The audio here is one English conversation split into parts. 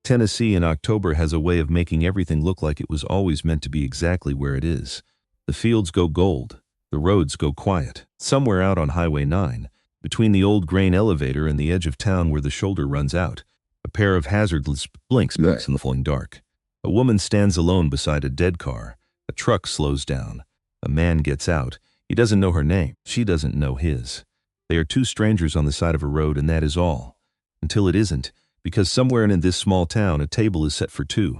Tennessee in October has a way of making everything look like it was always meant to be exactly where it is. The fields go gold. The roads go quiet. Somewhere out on Highway 9, between the old grain elevator and the edge of town where the shoulder runs out, a pair of hazardless blinks in the falling dark. A woman stands alone beside a dead car. A truck slows down. A man gets out. He doesn't know her name. She doesn't know his. They are two strangers on the side of a road, and that is all. Until it isn't, because somewhere in this small town a table is set for two.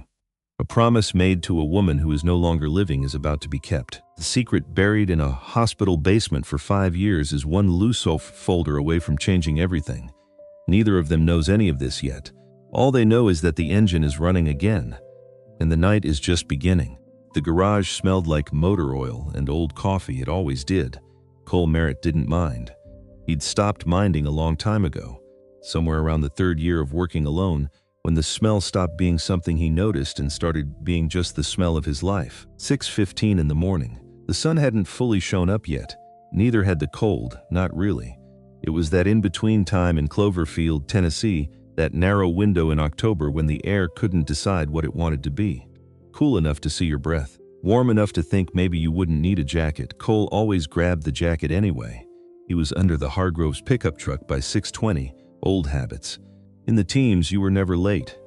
A promise made to a woman who is no longer living is about to be kept. The secret buried in a hospital basement for 5 years is one loose folder away from changing everything. Neither of them knows any of this yet. All they know is that the engine is running again, and the night is just beginning. The garage smelled like motor oil and old coffee. It always did. Cole Merritt didn't mind. He'd stopped minding a long time ago, somewhere around the 3rd year of working alone, when the smell stopped being something he noticed and started being just the smell of his life. 6:15 in the morning. The sun hadn't fully shown up yet. Neither had the cold, not really. It was that in-between time in Cloverfield, Tennessee, that narrow window in October when the air couldn't decide what it wanted to be. Cool enough to see your breath. Warm enough to think maybe you wouldn't need a jacket. Cole always grabbed the jacket anyway. He was under the Hargroves pickup truck by 6:20, old habits. In the teams, you were never late.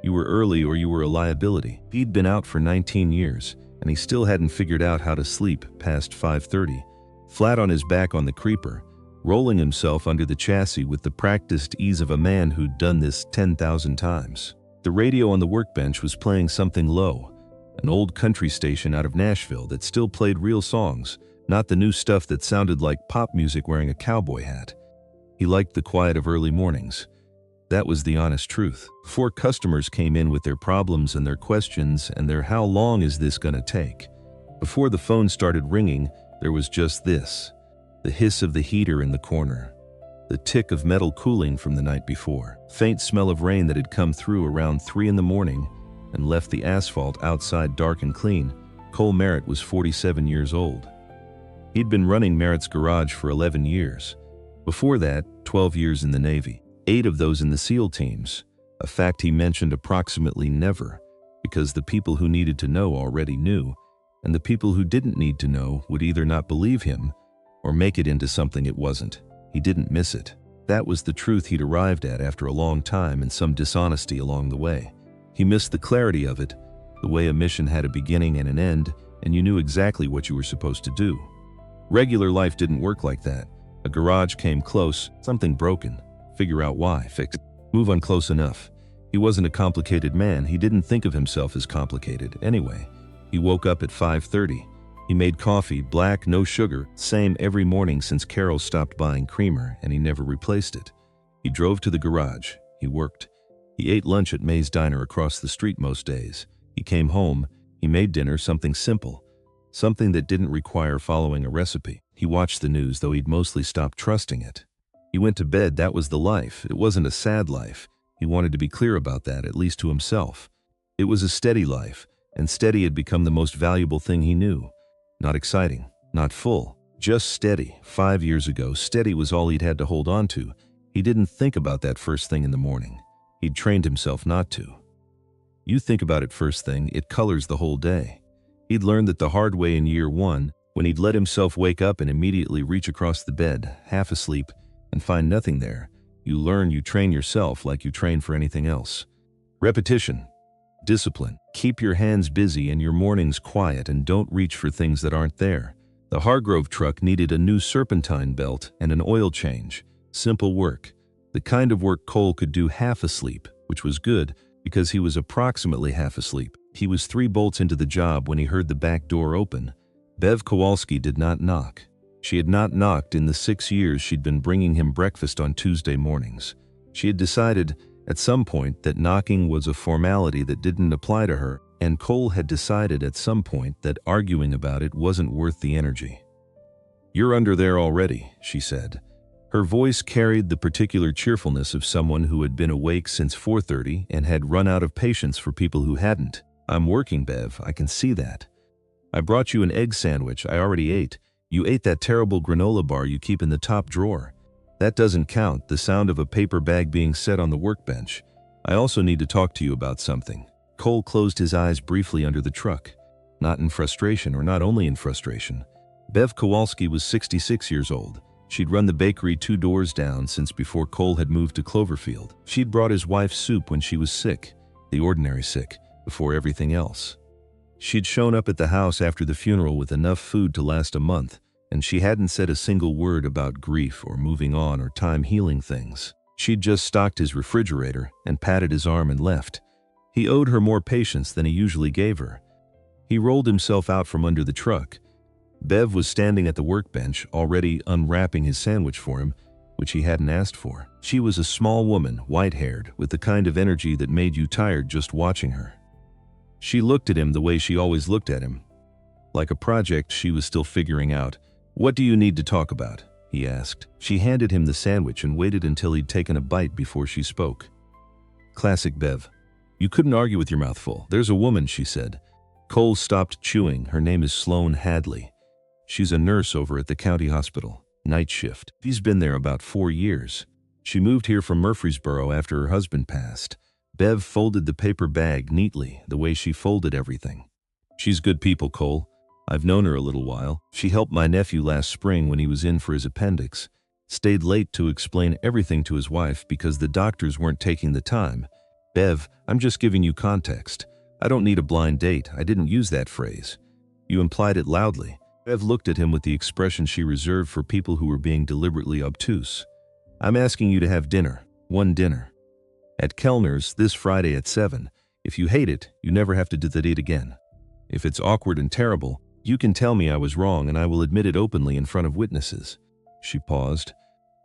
You were early or you were a liability. He'd been out for 19 years, and he still hadn't figured out how to sleep past 5:30. Flat on his back on the creeper, rolling himself under the chassis with the practiced ease of a man who'd done this 10,000 times. The radio on the workbench was playing something low, an old country station out of Nashville that still played real songs, not the new stuff that sounded like pop music wearing a cowboy hat. He liked the quiet of early mornings. That was the honest truth. Before customers came in with their problems and their questions and their "how long is this gonna take?" Before the phone started ringing, there was just this: the hiss of the heater in the corner, the tick of metal cooling from the night before, faint smell of rain that had come through around 3 in the morning and left the asphalt outside dark and clean. Cole Merritt was 47 years old. He'd been running Merritt's garage for 11 years. Before that, 12 years in the Navy. 8 of those in the SEAL teams, a fact he mentioned approximately never, because the people who needed to know already knew, and the people who didn't need to know would either not believe him or make it into something it wasn't. He didn't miss it. That was the truth he'd arrived at after a long time and some dishonesty along the way. He missed the clarity of it, the way a mission had a beginning and an end, and you knew exactly what you were supposed to do. Regular life didn't work like that. A garage came close, something broken. Figure out why, fix it. Move on close enough. He wasn't a complicated man. He didn't think of himself as complicated. Anyway, he woke up at 5:30. He made coffee, black, no sugar, same every morning since Carol stopped buying creamer, and he never replaced it. He drove to the garage. He worked. He ate lunch at May's Diner across the street most days. He came home. He made dinner, something simple, something that didn't require following a recipe. He watched the news, though he'd mostly stopped trusting it. He went to bed. That was the life. It wasn't a sad life. He wanted to be clear about that, at least to himself. It was a steady life, and steady had become the most valuable thing he knew. Not exciting, not full, just steady. 5 years ago, steady was all he'd had to hold on to. He didn't think about that first thing in the morning. He'd trained himself not to. You think about it first thing, it colors the whole day. He'd learned that the hard way in year 1, when he'd let himself wake up and immediately reach across the bed, half asleep, and find nothing there. You learn, you train yourself like you train for anything else. Repetition, discipline. Keep your hands busy and your mornings quiet, and don't reach for things that aren't there. The Hargrove truck needed a new serpentine belt and an oil change. Simple work. The kind of work Cole could do half asleep, which was good because he was approximately half asleep. He was 3 bolts into the job when he heard the back door open. Bev Kowalski did not knock. She had not knocked in the 6 years she'd been bringing him breakfast on Tuesday mornings. She had decided at some point that knocking was a formality that didn't apply to her, and Cole had decided at some point that arguing about it wasn't worth the energy. "You're under there already," she said. Her voice carried the particular cheerfulness of someone who had been awake since 4:30 and had run out of patience for people who hadn't. "I'm working, Bev, I can see that. I brought you an egg sandwich I already ate. You ate that terrible granola bar you keep in the top drawer. That doesn't count." The sound of a paper bag being set on the workbench. I also need to talk to you about something. Cole closed his eyes briefly under the truck, not in frustration or not only in frustration. Bev Kowalski was 66 years old. She'd run the bakery 2 doors down since before Cole had moved to Cloverfield. She'd brought his wife soup when she was sick, the ordinary sick, before everything else. She'd shown up at the house after the funeral with enough food to last a month, and she hadn't said a single word about grief or moving on or time healing things. She'd just stocked his refrigerator and patted his arm and left. He owed her more patience than he usually gave her. He rolled himself out from under the truck. Bev was standing at the workbench, already unwrapping his sandwich for him, which he hadn't asked for. She was a small woman, white-haired, with the kind of energy that made you tired just watching her. She looked at him the way she always looked at him, like a project she was still figuring out. "What do you need to talk about?" he asked. She handed him the sandwich and waited until he'd taken a bite before she spoke. Classic Bev. "You couldn't argue with your mouth full. There's a woman," she said. Cole stopped chewing. "Her name is Sloane Hadley. She's a nurse over at the county hospital, night shift. She's been there about 4 years. She moved here from Murfreesboro after her husband passed." Bev folded the paper bag neatly, the way she folded everything. "She's good people, Cole. I've known her a little while. She helped my nephew last spring when he was in for his appendix. Stayed late to explain everything to his wife because the doctors weren't taking the time. Bev, I'm just giving you context. I don't need a blind date. I didn't use that phrase. You implied it loudly." Bev looked at him with the expression she reserved for people who were being deliberately obtuse. "I'm asking you to have dinner. One dinner. At Kellner's this Friday at 7. If you hate it, you never have to do the date again. If it's awkward and terrible, you can tell me I was wrong and I will admit it openly in front of witnesses." She paused.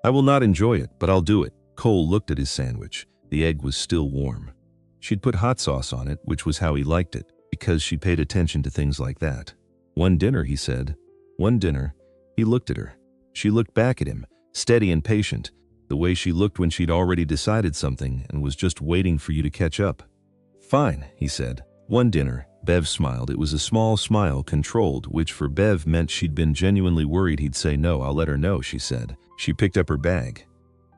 "I will not enjoy it, but I'll do it." Cole looked at his sandwich. The egg was still warm. She'd put hot sauce on it, which was how he liked it, because she paid attention to things like that. "One dinner," he said. "One dinner." He looked at her. She looked back at him, steady and patient, the way she looked when she'd already decided something and was just waiting for you to catch up. "Fine," he said. "One dinner." Bev smiled. It was a small smile, controlled, which for Bev meant she'd been genuinely worried he'd say no. "I'll let her know," she said. She picked up her bag.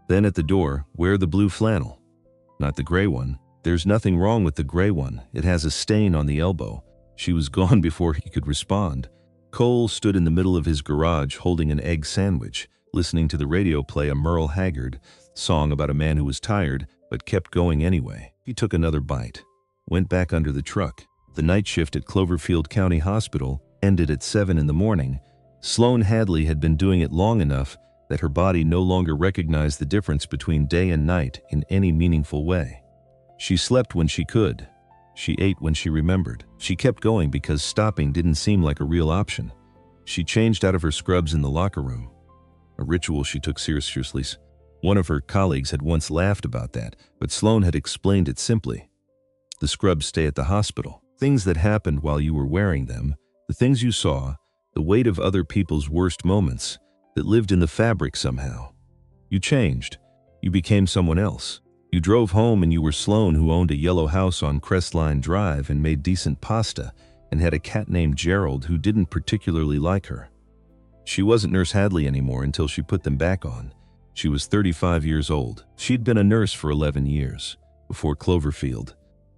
Then at the door, "Wear the blue flannel. Not the gray one. There's nothing wrong with the gray one. It has a stain on the elbow." She was gone before he could respond. Cole stood in the middle of his garage holding an egg sandwich, listening to the radio play a Merle Haggard song about a man who was tired but kept going anyway. He took another bite, went back under the truck. The night shift at Cloverfield County Hospital ended at 7 in the morning. Sloane Hadley had been doing it long enough that her body no longer recognized the difference between day and night in any meaningful way. She slept when she could. She ate when she remembered. She kept going because stopping didn't seem like a real option. She changed out of her scrubs in the locker room, a ritual she took seriously. One of her colleagues had once laughed about that, but Sloane had explained it simply. The scrubs stay at the hospital. Things that happened while you were wearing them, the things you saw, the weight of other people's worst moments that lived in the fabric somehow. You changed. You became someone else. You drove home and you were Sloane, who owned a yellow house on Crestline Drive and made decent pasta and had a cat named Gerald who didn't particularly like her. She wasn't Nurse Hadley anymore until she put them back on. She was 35 years old. She'd been a nurse for 11 years, before Cloverfield.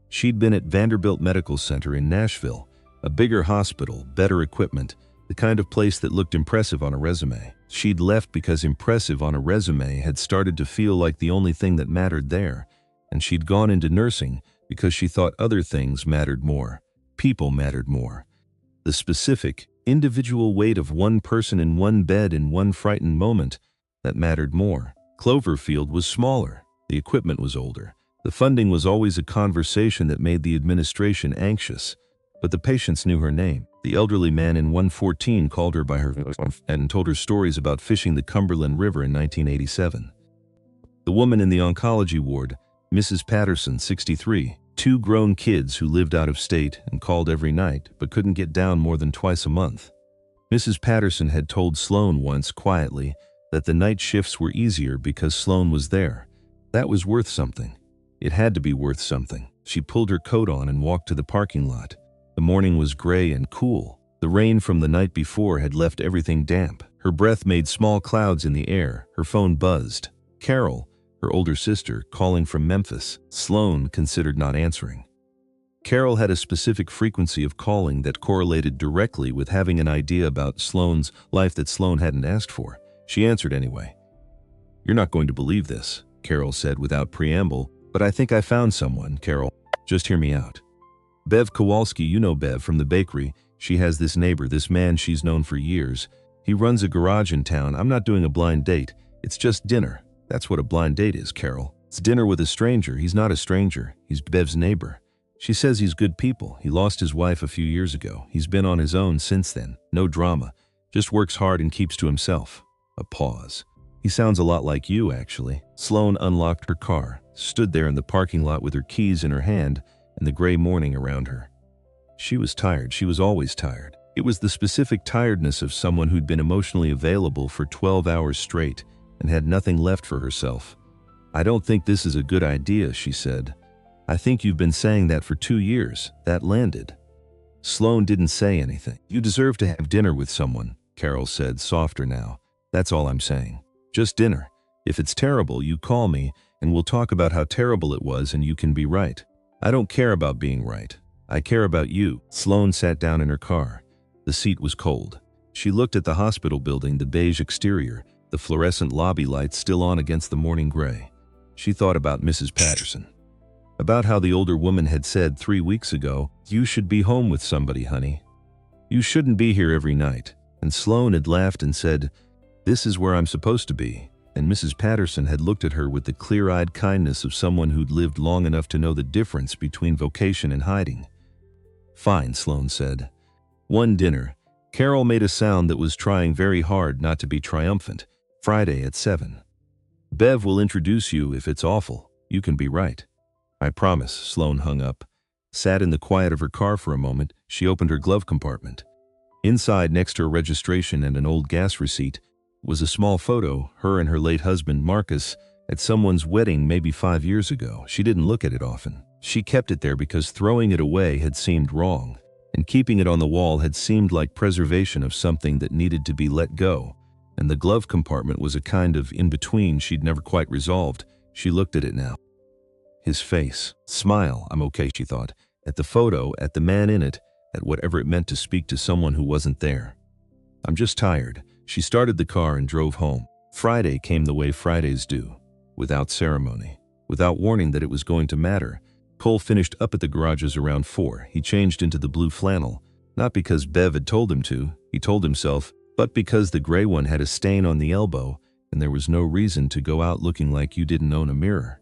She'd been at Vanderbilt Medical Center in Nashville, a bigger hospital, better equipment, the kind of place that looked impressive on a resume. She'd left because impressive on a resume had started to feel like the only thing that mattered there, and she'd gone into nursing because she thought other things mattered more. People mattered more. The specific, individual weight of one person in one bed in one frightened moment, that mattered more. Cloverfield was smaller. The equipment was older. The funding was always a conversation that made the administration anxious, but the patients knew her name. The elderly man in 114 called her by her and told her stories about fishing the Cumberland River in 1987. The woman in the oncology ward, Mrs. Patterson, 63, 2 grown kids who lived out of state and called every night but couldn't get down more than twice a month. Mrs. Patterson had told Sloane once quietly that the night shifts were easier because Sloane was there. That was worth something. It had to be worth something. She pulled her coat on and walked to the parking lot. The morning was gray and cool. The rain from the night before had left everything damp. Her breath made small clouds in the air. Her phone buzzed. Carol, her older sister, calling from Memphis. Sloane considered not answering. Carol had a specific frequency of calling that correlated directly with having an idea about Sloane's life that Sloane hadn't asked for. She answered anyway. "You're not going to believe this," Carol said without preamble, "but I think I found someone, Carol. Just hear me out. Bev Kowalski, you know Bev from the bakery. She has this neighbor, this man she's known for years. He runs a garage in town. I'm not doing a blind date. It's just dinner. That's what a blind date is, Carol. It's dinner with a stranger. He's not a stranger. He's Bev's neighbor. She says he's good people. He lost his wife a few years ago. He's been on his own since then. No drama. Just works hard and keeps to himself." A pause. "He sounds a lot like you, actually." Sloane unlocked her car, stood there in the parking lot with her keys in her hand and the gray morning around her. She was tired. She was always tired. It was the specific tiredness of someone who'd been emotionally available for 12 hours straight and had nothing left for herself. "I don't think this is a good idea," she said. "I think you've been saying that for 2 years. That landed." Sloane didn't say anything. "You deserve to have dinner with someone," Carol said, softer now. "That's all I'm saying. Just dinner. If it's terrible, you call me and we'll talk about how terrible it was and you can be right. I don't care about being right. I care about you." Sloane sat down in her car. The seat was cold. She looked at the hospital building, the beige exterior, the fluorescent lobby lights still on against the morning gray. She thought about Mrs. Patterson. About how the older woman had said 3 weeks ago, "You should be home with somebody, honey. You shouldn't be here every night." And Sloane had laughed and said, "This is where I'm supposed to be." And Mrs. Patterson had looked at her with the clear-eyed kindness of someone who'd lived long enough to know the difference between vocation and hiding. "Fine," Sloane said. One dinner. Carol made a sound that was trying very hard not to be triumphant. "Friday at 7. Bev will introduce you if it's awful. You can be right." "I promise." Sloane hung up. Sat in the quiet of her car for a moment. She opened her glove compartment. Inside, next to her registration and an old gas receipt, was a small photo, her and her late husband, Marcus, at someone's wedding maybe 5 years ago. She didn't look at it often. She kept it there because throwing it away had seemed wrong, and keeping it on the wall had seemed like preservation of something that needed to be let go, and the glove compartment was a kind of in-between she'd never quite resolved. She looked at it now. His face. Smile. "I'm okay," she thought. At the photo, at the man in it, at whatever it meant to speak to someone who wasn't there. "I'm just tired." She started the car and drove home. Friday came the way Fridays do, without ceremony, without warning that it was going to matter. Cole finished up at the garages around 4. He changed into the blue flannel, not because Bev had told him to, he told himself, but because the gray one had a stain on the elbow and there was no reason to go out looking like you didn't own a mirror.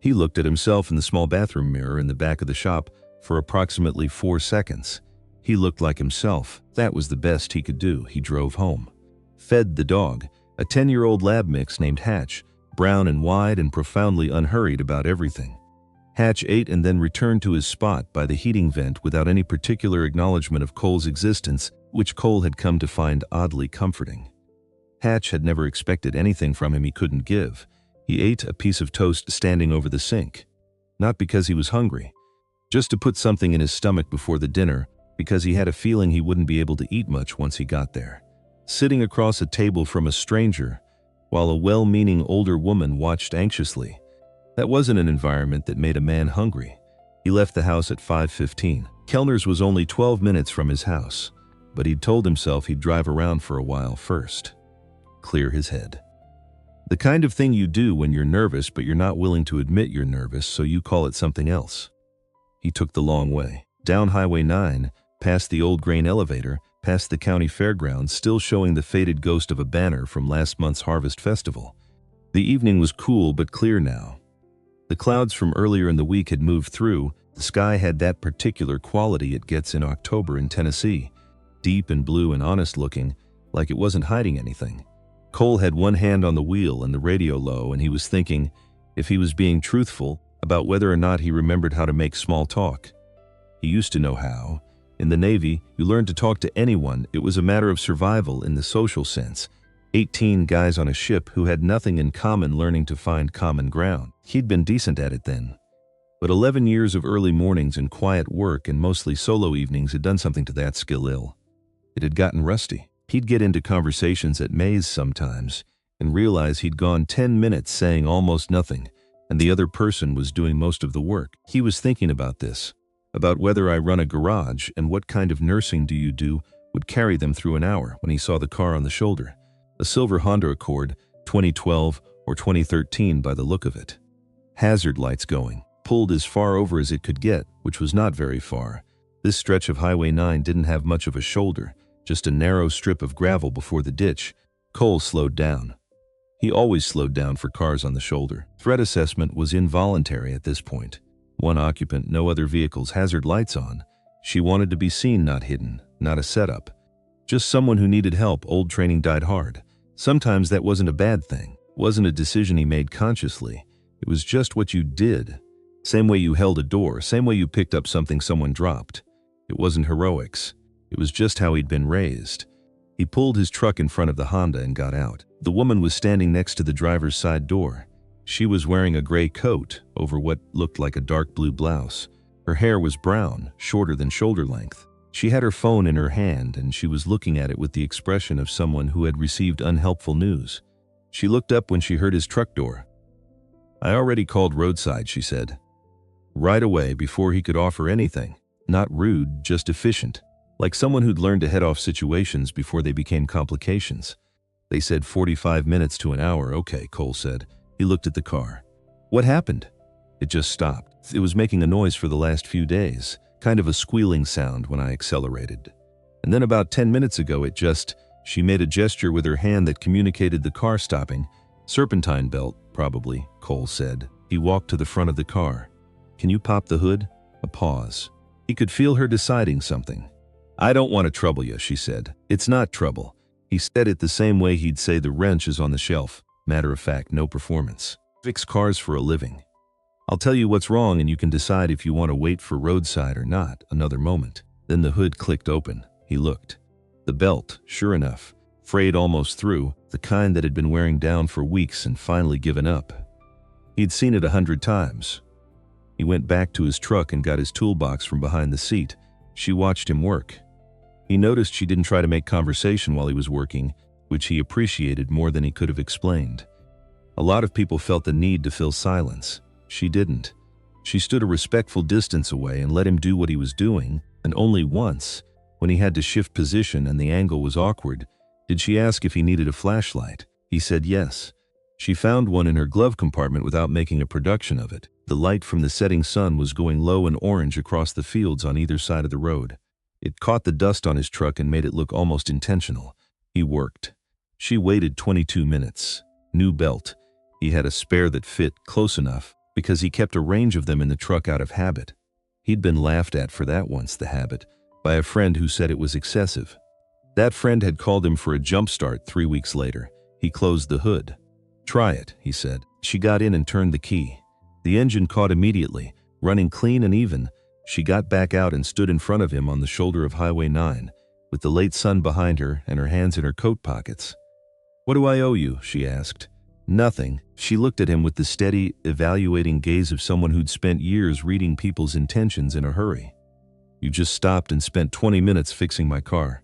He looked at himself in the small bathroom mirror in the back of the shop for approximately 4 seconds. He looked like himself. That was the best he could do. He drove home. Fed the dog, a 10-year-old lab mix named Hatch, brown and wide and profoundly unhurried about everything. Hatch ate and then returned to his spot by the heating vent without any particular acknowledgement of Cole's existence, which Cole had come to find oddly comforting. Hatch had never expected anything from him he couldn't give. He ate a piece of toast standing over the sink. Not because he was hungry, just to put something in his stomach before the dinner, because he had a feeling he wouldn't be able to eat much once he got there. Sitting across a table from a stranger, while a well-meaning older woman watched anxiously. That wasn't an environment that made a man hungry. He left the house at 5:15. Kellner's was only 12 minutes from his house, but he'd told himself he'd drive around for a while first. Clear his head. The kind of thing you do when you're nervous but you're not willing to admit you're nervous, so you call it something else. He took the long way. Down Highway 9, past the old grain elevator, past the county fairgrounds, still showing the faded ghost of a banner from last month's Harvest Festival. The evening was cool but clear now. The clouds from earlier in the week had moved through. The sky had that particular quality it gets in October in Tennessee, deep and blue and honest looking, like it wasn't hiding anything. Cole had one hand on the wheel and the radio low, and he was thinking, if he was being truthful, about whether or not he remembered how to make small talk. He used to know how. In the Navy, you learned to talk to anyone. It was a matter of survival in the social sense. 18 guys on a ship who had nothing in common learning to find common ground. He'd been decent at it then. But 11 years of early mornings and quiet work and mostly solo evenings had done something to that skill ill. It had gotten rusty. He'd get into conversations at Mays sometimes, and realize he'd gone 10 minutes saying almost nothing, and the other person was doing most of the work. He was thinking about this, about whether I run a garage and what kind of nursing do you do would carry them through an hour when he saw the car on the shoulder. A silver Honda Accord, 2012 or 2013 by the look of it. Hazard lights going, pulled as far over as it could get, which was not very far. This stretch of Highway 9 didn't have much of a shoulder, just a narrow strip of gravel before the ditch. Cole slowed down. He always slowed down for cars on the shoulder. Threat assessment was involuntary at this point. One occupant, no other vehicles, hazard lights on. She wanted to be seen, not hidden, not a setup. Just someone who needed help. Old training died hard. Sometimes that wasn't a bad thing. Wasn't a decision he made consciously. It was just what you did. Same way you held a door, same way you picked up something someone dropped. It wasn't heroics. It was just how he'd been raised. He pulled his truck in front of the Honda and got out. The woman was standing next to the driver's side door. She was wearing a gray coat over what looked like a dark blue blouse. Her hair was brown, shorter than shoulder length. She had her phone in her hand, and she was looking at it with the expression of someone who had received unhelpful news. She looked up when she heard his truck door. "I already called Roadside," she said. Right away, before he could offer anything. Not rude, just efficient. Like someone who'd learned to head off situations before they became complications. They said 45 minutes to an hour. "Okay," Cole said. He looked at the car. "What happened?" "It just stopped. It was making a noise for the last few days. Kind of a squealing sound when I accelerated. And then about 10 minutes ago it just..." She made a gesture with her hand that communicated the car stopping. "Serpentine belt, probably," Cole said. He walked to the front of the car. "Can you pop the hood?" A pause. He could feel her deciding something. "I don't want to trouble you," she said. "It's not trouble." He said it the same way he'd say the wrench is on the shelf. Matter of fact, no performance. "Fix cars for a living. I'll tell you what's wrong and you can decide if you want to wait for Roadside or not." Another moment. Then the hood clicked open. He looked. The belt, sure enough, frayed almost through, the kind that had been wearing down for weeks and finally given up. He'd seen it 100 times. He went back to his truck and got his toolbox from behind the seat. She watched him work. He noticed she didn't try to make conversation while he was working, which he appreciated more than he could have explained. A lot of people felt the need to fill silence. She didn't. She stood a respectful distance away and let him do what he was doing, and only once, when he had to shift position and the angle was awkward, did she ask if he needed a flashlight. He said yes. She found one in her glove compartment without making a production of it. The light from the setting sun was going low and orange across the fields on either side of the road. It caught the dust on his truck and made it look almost intentional. He worked. She waited 22 minutes. New belt. He had a spare that fit close enough because he kept a range of them in the truck out of habit. He'd been laughed at for that once, the habit, by a friend who said it was excessive. That friend had called him for a jump start 3 weeks later. He closed the hood. "Try it," he said. She got in and turned the key. The engine caught immediately, running clean and even. She got back out and stood in front of him on the shoulder of Highway 9, with the late sun behind her and her hands in her coat pockets. "What do I owe you?" she asked. "Nothing." She looked at him with the steady, evaluating gaze of someone who'd spent years reading people's intentions in a hurry. "You just stopped and spent 20 minutes fixing my car."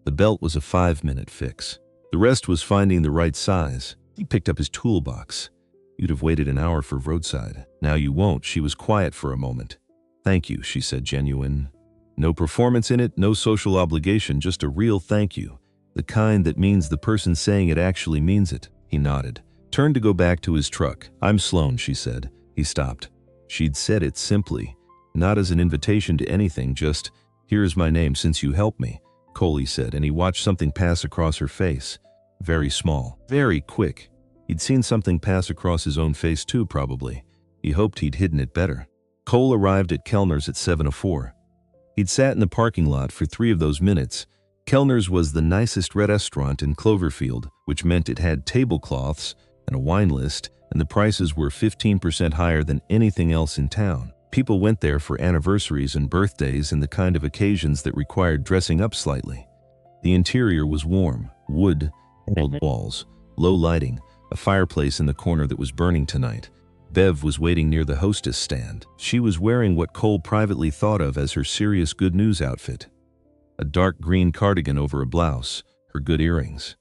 The belt was a 5-minute fix. The rest was finding the right size. He picked up his toolbox. "You'd have waited an hour for Roadside. Now you won't." She was quiet for a moment. "Thank you," she said, genuine. No performance in it, no social obligation, just a real thank you. The kind that means the person saying it actually means it. He nodded. Turned to go back to his truck. "I'm Sloan," she said. He stopped. She'd said it simply, not as an invitation to anything, just, "Here's my name since you helped me," Coley said, and he watched something pass across her face. Very small, very quick. He'd seen something pass across his own face too, probably. He hoped he'd hidden it better. Cole arrived at Kellner's at 7:04. He'd sat in the parking lot for 3 of those minutes. Kellner's was the nicest restaurant in Cloverfield, which meant it had tablecloths and a wine list, and the prices were 15% higher than anything else in town. People went there for anniversaries and birthdays and the kind of occasions that required dressing up slightly. The interior was warm, wood, old walls, low lighting, a fireplace in the corner that was burning tonight. Bev was waiting near the hostess stand. She was wearing what Cole privately thought of as her serious good news outfit. A dark green cardigan over a blouse, her good earrings.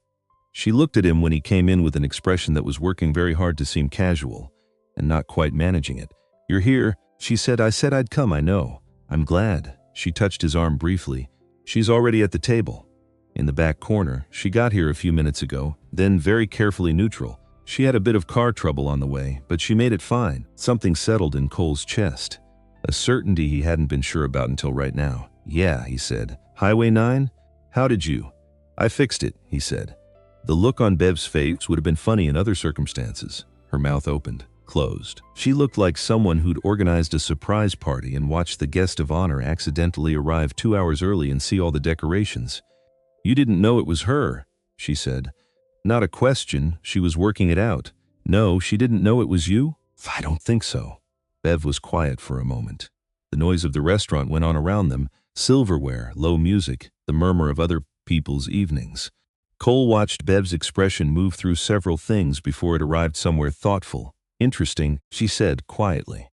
She looked at him when he came in with an expression that was working very hard to seem casual, and not quite managing it. "You're here," she said. "I said I'd come, I know. I'm glad." She touched his arm briefly. "She's already at the table. In the back corner. She got here a few minutes ago." Then, very carefully neutral, "She had a bit of car trouble on the way, but she made it fine." Something settled in Cole's chest. A certainty he hadn't been sure about until right now. "Yeah," he said. "Highway 9? How did you?" "I fixed it," he said. The look on Bev's face would have been funny in other circumstances. Her mouth opened, closed. She looked like someone who'd organized a surprise party and watched the guest of honor accidentally arrive 2 hours early and see all the decorations. "You didn't know it was her," she said. "Not a question, she was working it out." "No, she didn't know it was you?" "I don't think so." Bev was quiet for a moment. The noise of the restaurant went on around them, silverware, low music, the murmur of other people's evenings. Cole watched Bev's expression move through several things before it arrived somewhere thoughtful. "Interesting," she said quietly.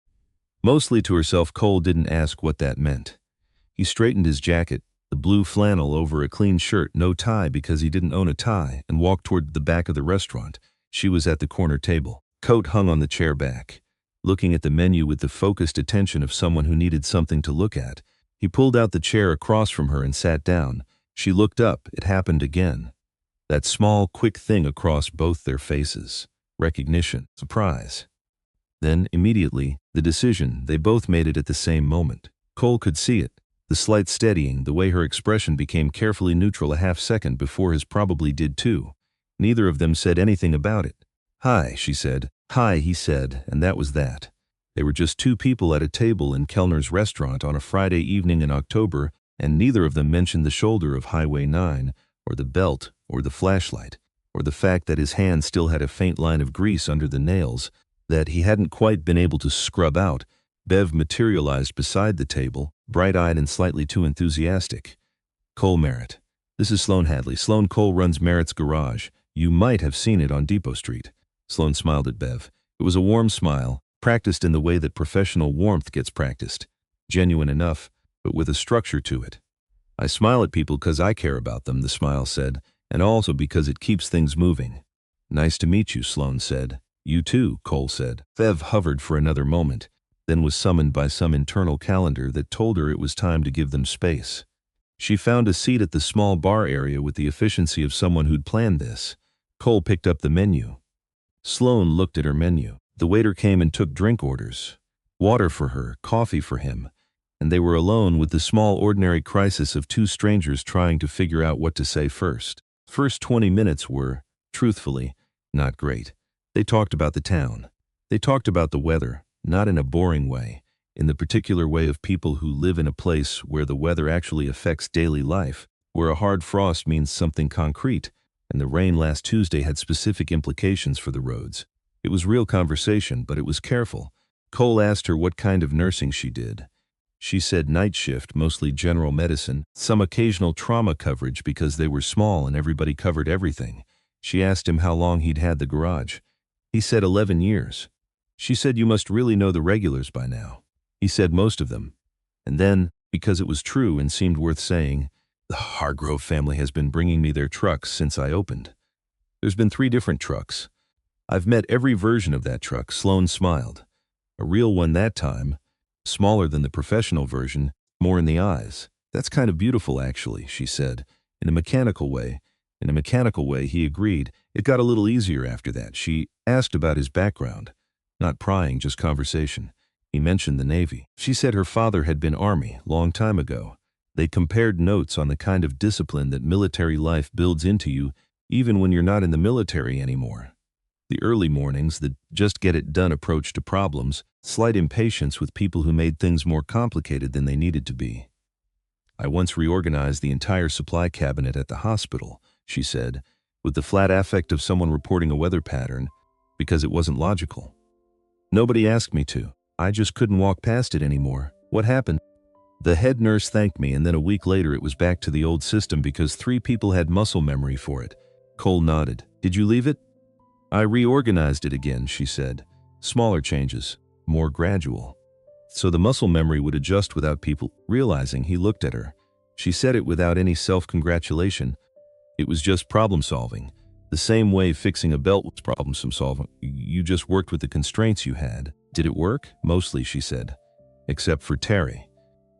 Mostly to herself, Cole didn't ask what that meant. He straightened his jacket, the blue flannel over a clean shirt, no tie because he didn't own a tie, and walked toward the back of the restaurant. She was at the corner table. Coat hung on the chair back. Looking at the menu with the focused attention of someone who needed something to look at, he pulled out the chair across from her and sat down. She looked up. It happened again. That small, quick thing across both their faces. Recognition. Surprise. Then, immediately, the decision. They both made it at the same moment. Cole could see it. The slight steadying, the way her expression became carefully neutral a half second before his probably did too. Neither of them said anything about it. "Hi," she said. "Hi," he said, and that was that. They were just two people at a table in Kellner's restaurant on a Friday evening in October, and neither of them mentioned the shoulder of Highway 9, or the belt, or the flashlight, or the fact that his hand still had a faint line of grease under the nails that he hadn't quite been able to scrub out. Bev materialized beside the table, bright-eyed and slightly too enthusiastic. "Cole Merritt. This is Sloan Hadley. Sloan Cole runs Merritt's Garage. You might have seen it on Depot Street." Sloan smiled at Bev. It was a warm smile, practiced in the way that professional warmth gets practiced. Genuine enough, but with a structure to it. "I smile at people because I care about them," the smile said, "and also because it keeps things moving." "Nice to meet you," Sloan said. "You too," Cole said. Bev hovered for another moment, then was summoned by some internal calendar that told her it was time to give them space. She found a seat at the small bar area with the efficiency of someone who'd planned this. Cole picked up the menu. Sloan looked at her menu. The waiter came and took drink orders. Water for her, coffee for him. And they were alone with the small ordinary crisis of two strangers trying to figure out what to say first. First 20 minutes were, truthfully, not great. They talked about the town. They talked about the weather, not in a boring way, in the particular way of people who live in a place where the weather actually affects daily life, where a hard frost means something concrete, and the rain last Tuesday had specific implications for the roads. It was real conversation, but it was careful. Cole asked her what kind of nursing she did. She said night shift, mostly general medicine, some occasional trauma coverage because they were small and everybody covered everything. She asked him how long he'd had the garage. He said 11 years. She said, "You must really know the regulars by now." He said most of them. And then, because it was true and seemed worth saying, "The Hargrove family has been bringing me their trucks since I opened. There's been 3 different trucks. I've met every version of that truck." Sloan smiled. "A real one that time. Smaller than the professional version, more in the eyes." "That's kind of beautiful, actually," she said. "In a mechanical way." "In a mechanical way," he agreed. It got a little easier after that. She asked about his background. Not prying, just conversation. He mentioned the Navy. She said her father had been Army, long time ago. They compared notes on the kind of discipline that military life builds into you, even when you're not in the military anymore. The early mornings, the just-get-it-done approach to problems, slight impatience with people who made things more complicated than they needed to be. "I once reorganized the entire supply cabinet at the hospital," she said, with the flat affect of someone reporting a weather pattern, "because it wasn't logical. Nobody asked me to. I just couldn't walk past it anymore." "What happened?" "The head nurse thanked me, and then a week later it was back to the old system because 3 people had muscle memory for it." Cole nodded. "Did you leave it?" "I reorganized it again," she said. "Smaller changes, more gradual. So the muscle memory would adjust without people realizing." He looked at her. She said it without any self-congratulation. It was just problem-solving. The same way fixing a belt was problem solving. You just worked with the constraints you had. Did it work? Mostly, she said. Except for Terry.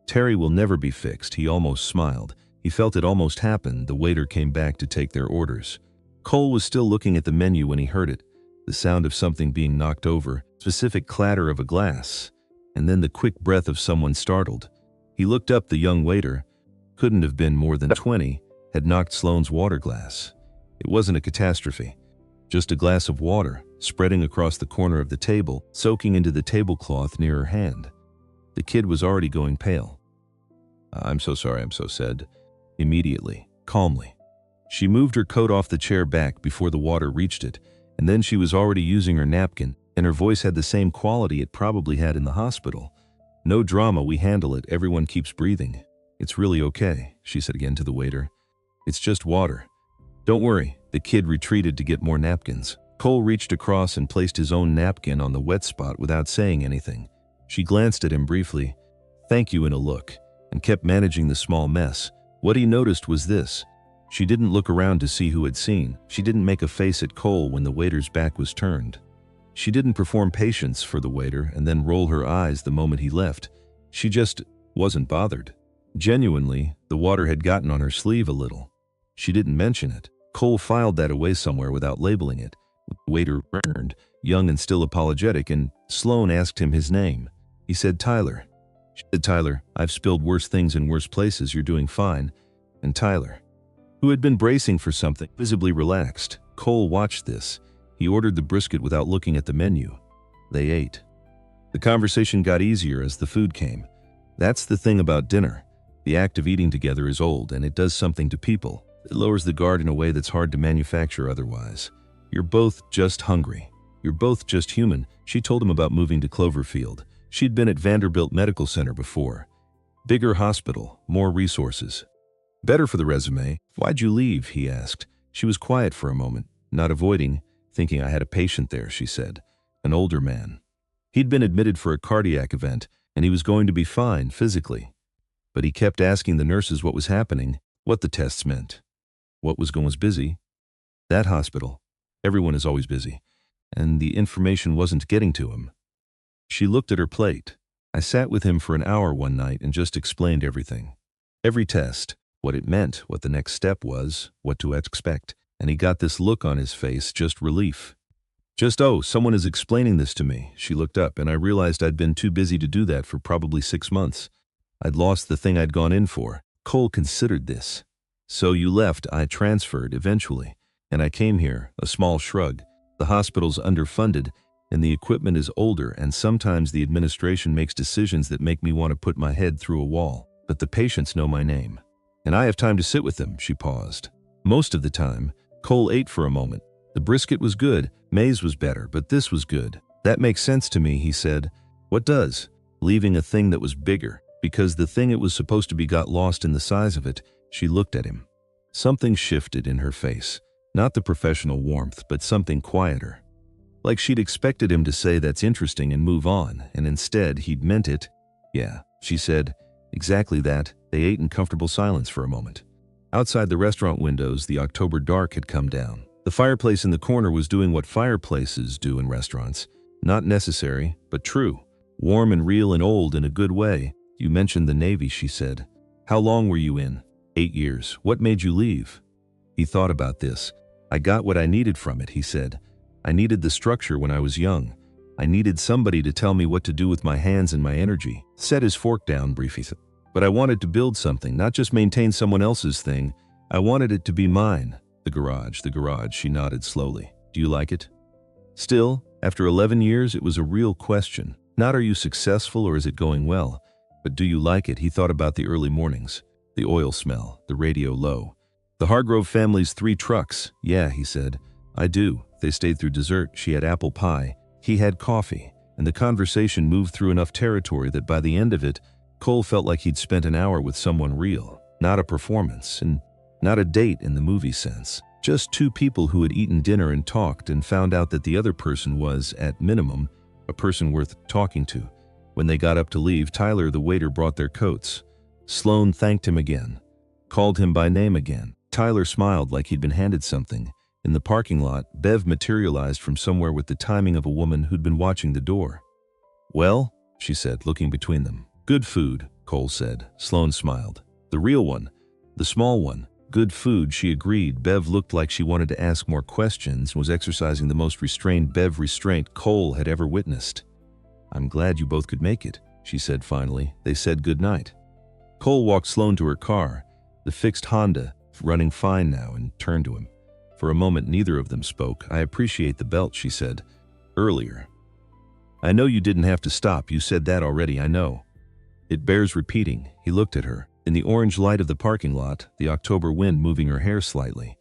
Terry will never be fixed. He almost smiled. He felt it almost happen. The waiter came back to take their orders. Cole was still looking at the menu when he heard it. The sound of something being knocked over, specific clatter of a glass, and then the quick breath of someone startled. He looked up. The young waiter, couldn't have been more than 20, had knocked Sloane's water glass. It wasn't a catastrophe. Just a glass of water, spreading across the corner of the table, soaking into the tablecloth near her hand. The kid was already going pale. I'm so sorry, said. Immediately, calmly. She moved her coat off the chair back before the water reached it, and then she was already using her napkin, and her voice had the same quality it probably had in the hospital. No drama, we handle it, everyone keeps breathing. It's really okay, she said again to the waiter. It's just water. Don't worry, the kid retreated to get more napkins. Cole reached across and placed his own napkin on the wet spot without saying anything. She glanced at him briefly, thank you in a look, and kept managing the small mess. What he noticed was this. She didn't look around to see who had seen. She didn't make a face at Cole when the waiter's back was turned. She didn't perform patience for the waiter and then roll her eyes the moment he left. She just wasn't bothered. Genuinely, the water had gotten on her sleeve a little. She didn't mention it. Cole filed that away somewhere without labeling it. The waiter returned, young and still apologetic, and Sloane asked him his name. He said Tyler. She said, Tyler, I've spilled worse things in worse places, you're doing fine. And Tyler, who had been bracing for something, visibly relaxed. Cole watched this. He ordered the brisket without looking at the menu. They ate. The conversation got easier as the food came. That's the thing about dinner. The act of eating together is old, and it does something to people. It lowers the guard in a way that's hard to manufacture otherwise. You're both just hungry. You're both just human. She told him about moving to Cloverfield. She'd been at Vanderbilt Medical Center before. Bigger hospital, more resources. Better for the resume. Why'd you leave? He asked. She was quiet for a moment, not avoiding, thinking I had a patient there, she said. An older man. He'd been admitted for a cardiac event, and he was going to be fine physically. But he kept asking the nurses what was happening, what the tests meant. What was busy? That hospital. Everyone is always busy. And the information wasn't getting to him. She looked at her plate. I sat with him for an hour one night and just explained everything. Every test, what it meant, what the next step was, what to expect. And he got this look on his face, just relief. Just, oh, someone is explaining this to me. She looked up, and I realized I'd been too busy to do that for probably 6 months. I'd lost the thing I'd gone in for. Cole considered this. So you left, I transferred eventually, and I came here, a small shrug. The hospital's underfunded, and the equipment is older, and sometimes the administration makes decisions that make me want to put my head through a wall. But the patients know my name. And I have time to sit with them, she paused. Most of the time, Cole ate for a moment. The brisket was good, May's was better, but this was good. That makes sense to me, he said. What does? Leaving a thing that was bigger, because the thing it was supposed to be got lost in the size of it. She looked at him. Something shifted in her face. Not the professional warmth, but something quieter. Like she'd expected him to say that's interesting and move on, and instead he'd meant it. Yeah, she said. Exactly that. They ate in comfortable silence for a moment. Outside the restaurant windows, the October dark had come down. The fireplace in the corner was doing what fireplaces do in restaurants. Not necessary, but true. Warm and real and old in a good way. You mentioned the Navy, she said. How long were you in? 8 years. What made you leave? He thought about this. I got what I needed from it, he said. I needed the structure when I was young. I needed somebody to tell me what to do with my hands and my energy. Set his fork down briefly. But I wanted to build something, not just maintain someone else's thing. I wanted it to be mine. The garage, she nodded slowly. Do you like it? Still, after 11 years, it was a real question. Not are you successful or is it going well, but do you like it? He thought about the early mornings. The oil smell, the radio low. The Hargrove family's 3 trucks. Yeah, he said. I do. They stayed through dessert. She had apple pie. He had coffee. And the conversation moved through enough territory that by the end of it, Cole felt like he'd spent an hour with someone real. Not a performance, and not a date in the movie sense. Just 2 people who had eaten dinner and talked and found out that the other person was, at minimum, a person worth talking to. When they got up to leave, Tyler, the waiter, brought their coats. Sloane thanked him again. Called him by name again. Tyler smiled like he'd been handed something, In the parking lot, Bev materialized from somewhere with the timing of a woman who'd been watching the door. "Well," she said, looking between them. "Good food," Cole said. Sloan smiled. "The real one. The small one. Good food," she agreed. Bev looked like she wanted to ask more questions and was exercising the most restrained Bev restraint Cole had ever witnessed. "I'm glad you both could make it," she said finally. They said goodnight. Cole walked Sloan to her car, the fixed Honda, running fine now, and turned to him. For a moment, neither of them spoke. "I appreciate the belt," she said. "Earlier. I know you didn't have to stop. You said that already, I know." "It bears repeating." He looked at her. In the orange light of the parking lot, the October wind moving her hair slightly.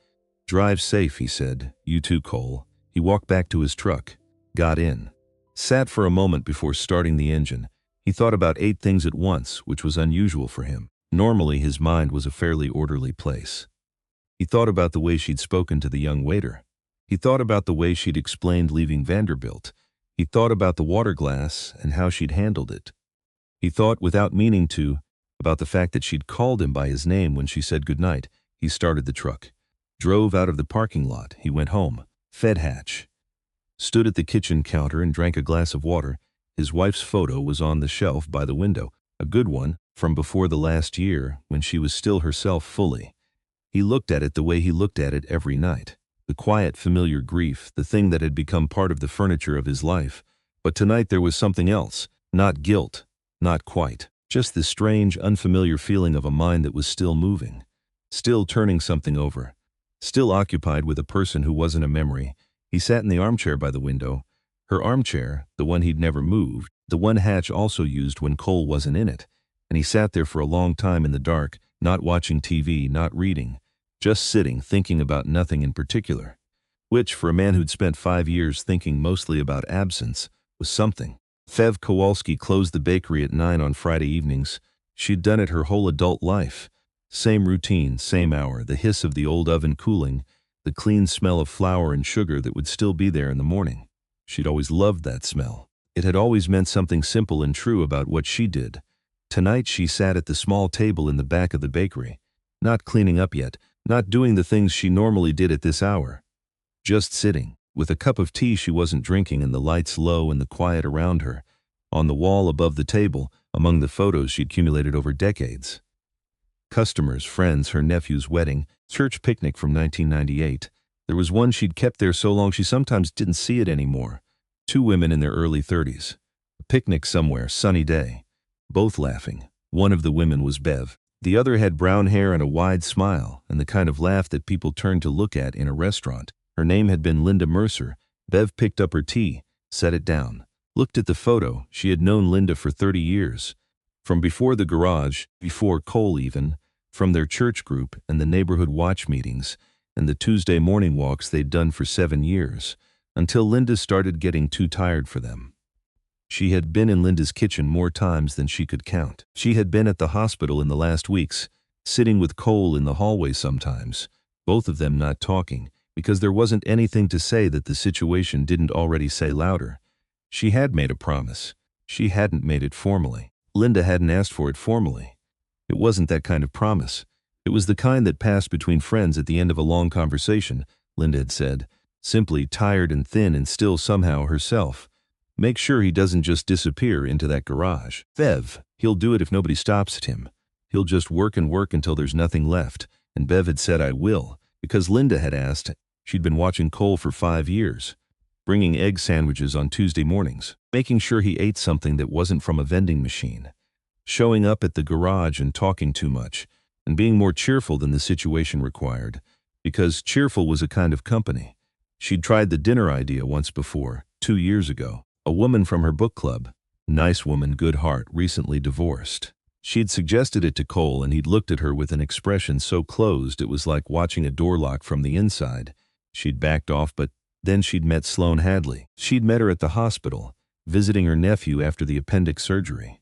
"Drive safe," he said. "You too, Cole." He walked back to his truck, got in, sat for a moment before starting the engine. He thought about 8 things at once, which was unusual for him. Normally, his mind was a fairly orderly place. He thought about the way she'd spoken to the young waiter. He thought about the way she'd explained leaving Vanderbilt. He thought about the water glass and how she'd handled it. He thought, without meaning to, about the fact that she'd called him by his name when she said goodnight. He started the truck, drove out of the parking lot. He went home, fed Hatch, stood at the kitchen counter and drank a glass of water. His wife's photo was on the shelf by the window, a good one from before the last year when she was still herself fully. He looked at it the way he looked at it every night. The quiet, familiar grief, the thing that had become part of the furniture of his life. But tonight there was something else. Not guilt. Not quite. Just this strange, unfamiliar feeling of a mind that was still moving. Still turning something over. Still occupied with a person who wasn't a memory. He sat in the armchair by the window. Her armchair, the one he'd never moved, the one Hatch also used when Cole wasn't in it. And he sat there for a long time in the dark, not watching TV, not reading. Just sitting, thinking about nothing in particular. Which, for a man who'd spent 5 years thinking mostly about absence, was something. Fev Kowalski closed the bakery at 9 on Friday evenings. She'd done it her whole adult life. Same routine, same hour, the hiss of the old oven cooling, the clean smell of flour and sugar that would still be there in the morning. She'd always loved that smell. It had always meant something simple and true about what she did. Tonight she sat at the small table in the back of the bakery, not cleaning up yet, not doing the things she normally did at this hour. Just sitting, with a cup of tea she wasn't drinking and the lights low and the quiet around her. On the wall above the table, among the photos she'd accumulated over decades. Customers, friends, her nephew's wedding, church picnic from 1998. There was one she'd kept there so long she sometimes didn't see it anymore. 2 women in their early 30s. A picnic somewhere, sunny day. Both laughing. One of the women was Bev. The other had brown hair and a wide smile, and the kind of laugh that people turned to look at in a restaurant. Her name had been Linda Mercer. Bev picked up her tea, set it down, looked at the photo. She had known Linda for 30 years. From before the garage, before Cole even, from their church group and the neighborhood watch meetings, and the Tuesday morning walks they'd done for 7 years, until Linda started getting too tired for them. She had been in Linda's kitchen more times than she could count. She had been at the hospital in the last weeks, sitting with Cole in the hallway sometimes, both of them not talking, because there wasn't anything to say that the situation didn't already say louder. She had made a promise. She hadn't made it formally. Linda hadn't asked for it formally. It wasn't that kind of promise. It was the kind that passed between friends at the end of a long conversation, Linda had said, simply tired and thin and still somehow herself. Make sure he doesn't just disappear into that garage. Bev, he'll do it if nobody stops at him. He'll just work and work until there's nothing left. And Bev had said, I will, because Linda had asked. She'd been watching Cole for 5 years, bringing egg sandwiches on Tuesday mornings, making sure he ate something that wasn't from a vending machine, showing up at the garage and talking too much, and being more cheerful than the situation required, because cheerful was a kind of company. She'd tried the dinner idea once before, 2 years ago. A woman from her book club, nice woman, good heart, recently divorced. She'd suggested it to Cole and he'd looked at her with an expression so closed it was like watching a door lock from the inside. She'd backed off, but then she'd met Sloan Hadley. She'd met her at the hospital, visiting her nephew after the appendix surgery.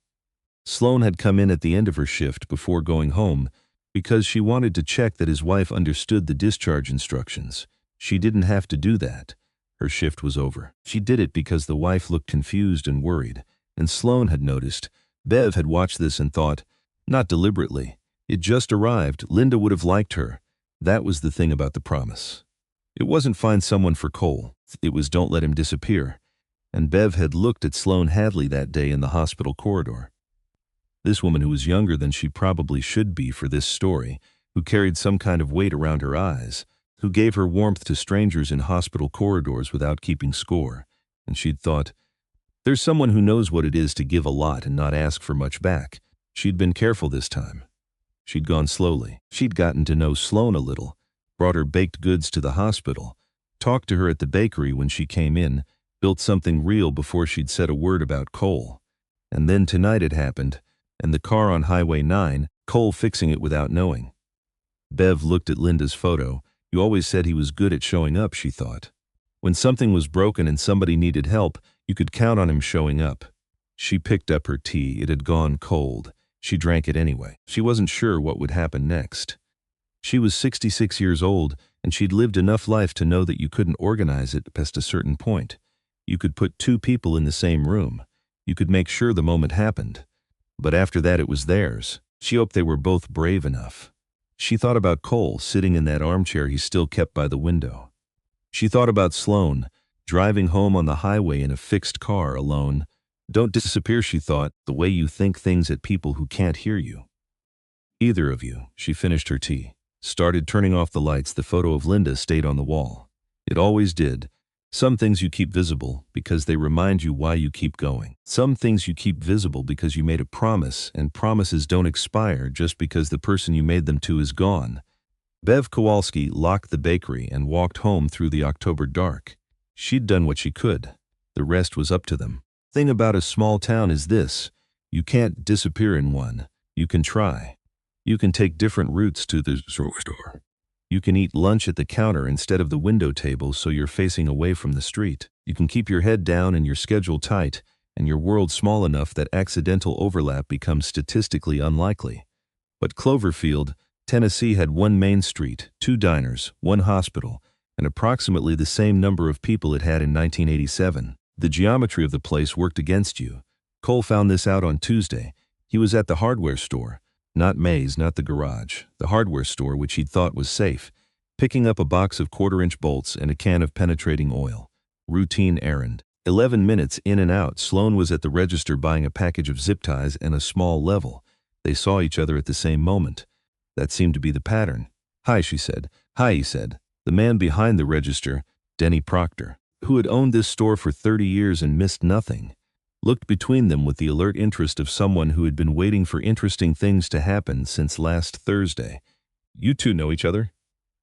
Sloan had come in at the end of her shift before going home because she wanted to check that his wife understood the discharge instructions. She didn't have to do that. Her shift was over. She did it because the wife looked confused and worried, and Sloan had noticed. Bev had watched this and thought, not deliberately, it just arrived. Linda would have liked her. That was the thing about the promise. It wasn't find someone for Cole. It was don't let him disappear. And Bev had looked at Sloane Hadley that day in the hospital corridor. This woman who was younger than she probably should be for this story, who carried some kind of weight around her eyes, who gave her warmth to strangers in hospital corridors without keeping score. And she'd thought, there's someone who knows what it is to give a lot and not ask for much back. She'd been careful this time. She'd gone slowly. She'd gotten to know Sloane a little, brought her baked goods to the hospital, talked to her at the bakery when she came in, built something real before she'd said a word about Cole. And then tonight it happened, and the car on Highway 9, Cole fixing it without knowing. Bev looked at Linda's photo. You always said he was good at showing up, she thought. When something was broken and somebody needed help, you could count on him showing up. She picked up her tea. It had gone cold. She drank it anyway. She wasn't sure what would happen next. She was 66 years old, and she'd lived enough life to know that you couldn't organize it past a certain point. You could put two people in the same room. You could make sure the moment happened. But after that it was theirs. She hoped they were both brave enough. She thought about Cole sitting in that armchair he still kept by the window. She thought about Sloane, driving home on the highway in a fixed car alone. Don't disappear, she thought, the way you think things at people who can't hear you. Either of you, she finished her tea, started turning off the lights. The photo of Linda stayed on the wall. It always did. Some things you keep visible because they remind you why you keep going. Some things you keep visible because you made a promise, and promises don't expire just because the person you made them to is gone. Bev Kowalski locked the bakery and walked home through the October dark. She'd done what she could. The rest was up to them. Thing about a small town is this: you can't disappear in one. You can try. You can take different routes to the store. You can eat lunch at the counter instead of the window table so you're facing away from the street. You can keep your head down and your schedule tight, and your world small enough that accidental overlap becomes statistically unlikely. But Cloverfield, Tennessee had one main street, two diners, one hospital, and approximately the same number of people it had in 1987. The geometry of the place worked against you. Cole found this out on Tuesday. He was at the hardware store. Not May's, not the garage. The hardware store, which he'd thought was safe, picking up a box of quarter-inch bolts and a can of penetrating oil. Routine errand. 11 minutes in and out, Sloane was at the register buying a package of zip ties and a small level. They saw each other at the same moment. That seemed to be the pattern. Hi, she said. Hi, he said. The man behind the register, Denny Proctor, who had owned this store for 30 years and missed nothing, looked between them with the alert interest of someone who had been waiting for interesting things to happen since last Thursday. You two know each other?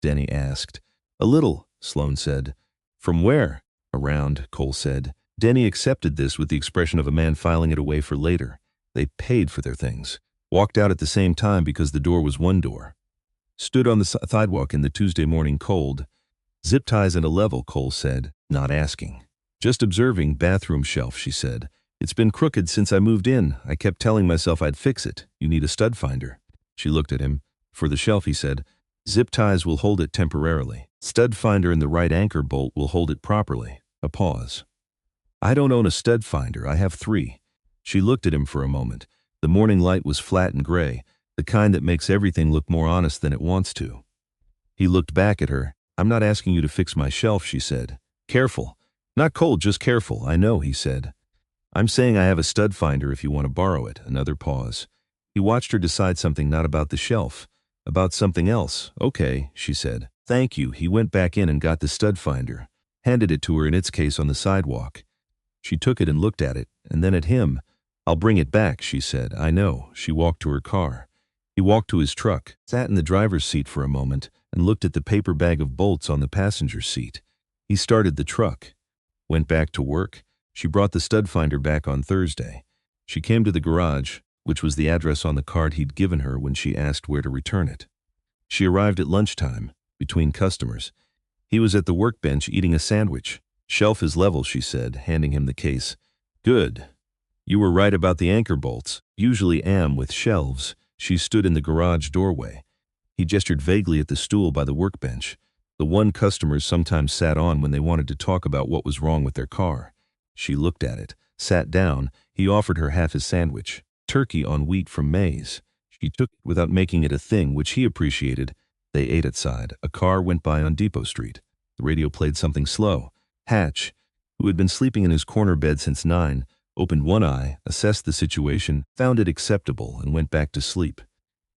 Denny asked. A little, Sloane said. From where? Around, Cole said. Denny accepted this with the expression of a man filing it away for later. They paid for their things. Walked out at the same time because the door was one door. Stood on the sidewalk in the Tuesday morning cold. Zip ties and a level, Cole said, not asking. Just observing. Bathroom shelf, she said. It's been crooked since I moved in. I kept telling myself I'd fix it. You need a stud finder. She looked at him. For the shelf, he said. Zip ties will hold it temporarily. Stud finder and the right anchor bolt will hold it properly. A pause. I don't own a stud finder. I have 3. She looked at him for a moment. The morning light was flat and gray, the kind that makes everything look more honest than it wants to. He looked back at her. I'm not asking you to fix my shelf, she said. Careful. Not cold, just careful. I know, he said. I'm saying I have a stud finder if you want to borrow it. Another pause. He watched her decide something, not about the shelf, about something else. Okay, she said. Thank you. He went back in and got the stud finder, handed it to her in its case on the sidewalk. She took it and looked at it, and then at him. I'll bring it back, she said. I know. She walked to her car. He walked to his truck, sat in the driver's seat for a moment, and looked at the paper bag of bolts on the passenger seat. He started the truck. Went back to work. She brought the stud finder back on Thursday. She came to the garage, which was the address on the card he'd given her when she asked where to return it. She arrived at lunchtime, between customers. He was at the workbench eating a sandwich. Shelf is level, she said, handing him the case. Good. You were right about the anchor bolts. Usually am with shelves. She stood in the garage doorway. He gestured vaguely at the stool by the workbench, the one customers sometimes sat on when they wanted to talk about what was wrong with their car. She looked at it, sat down. He offered her half his sandwich, turkey on wheat from May's. She took it without making it a thing, which he appreciated. They ate outside. A car went by on Depot Street. The radio played something slow. Hatch, who had been sleeping in his corner bed since 9, opened one eye, assessed the situation, found it acceptable, and went back to sleep.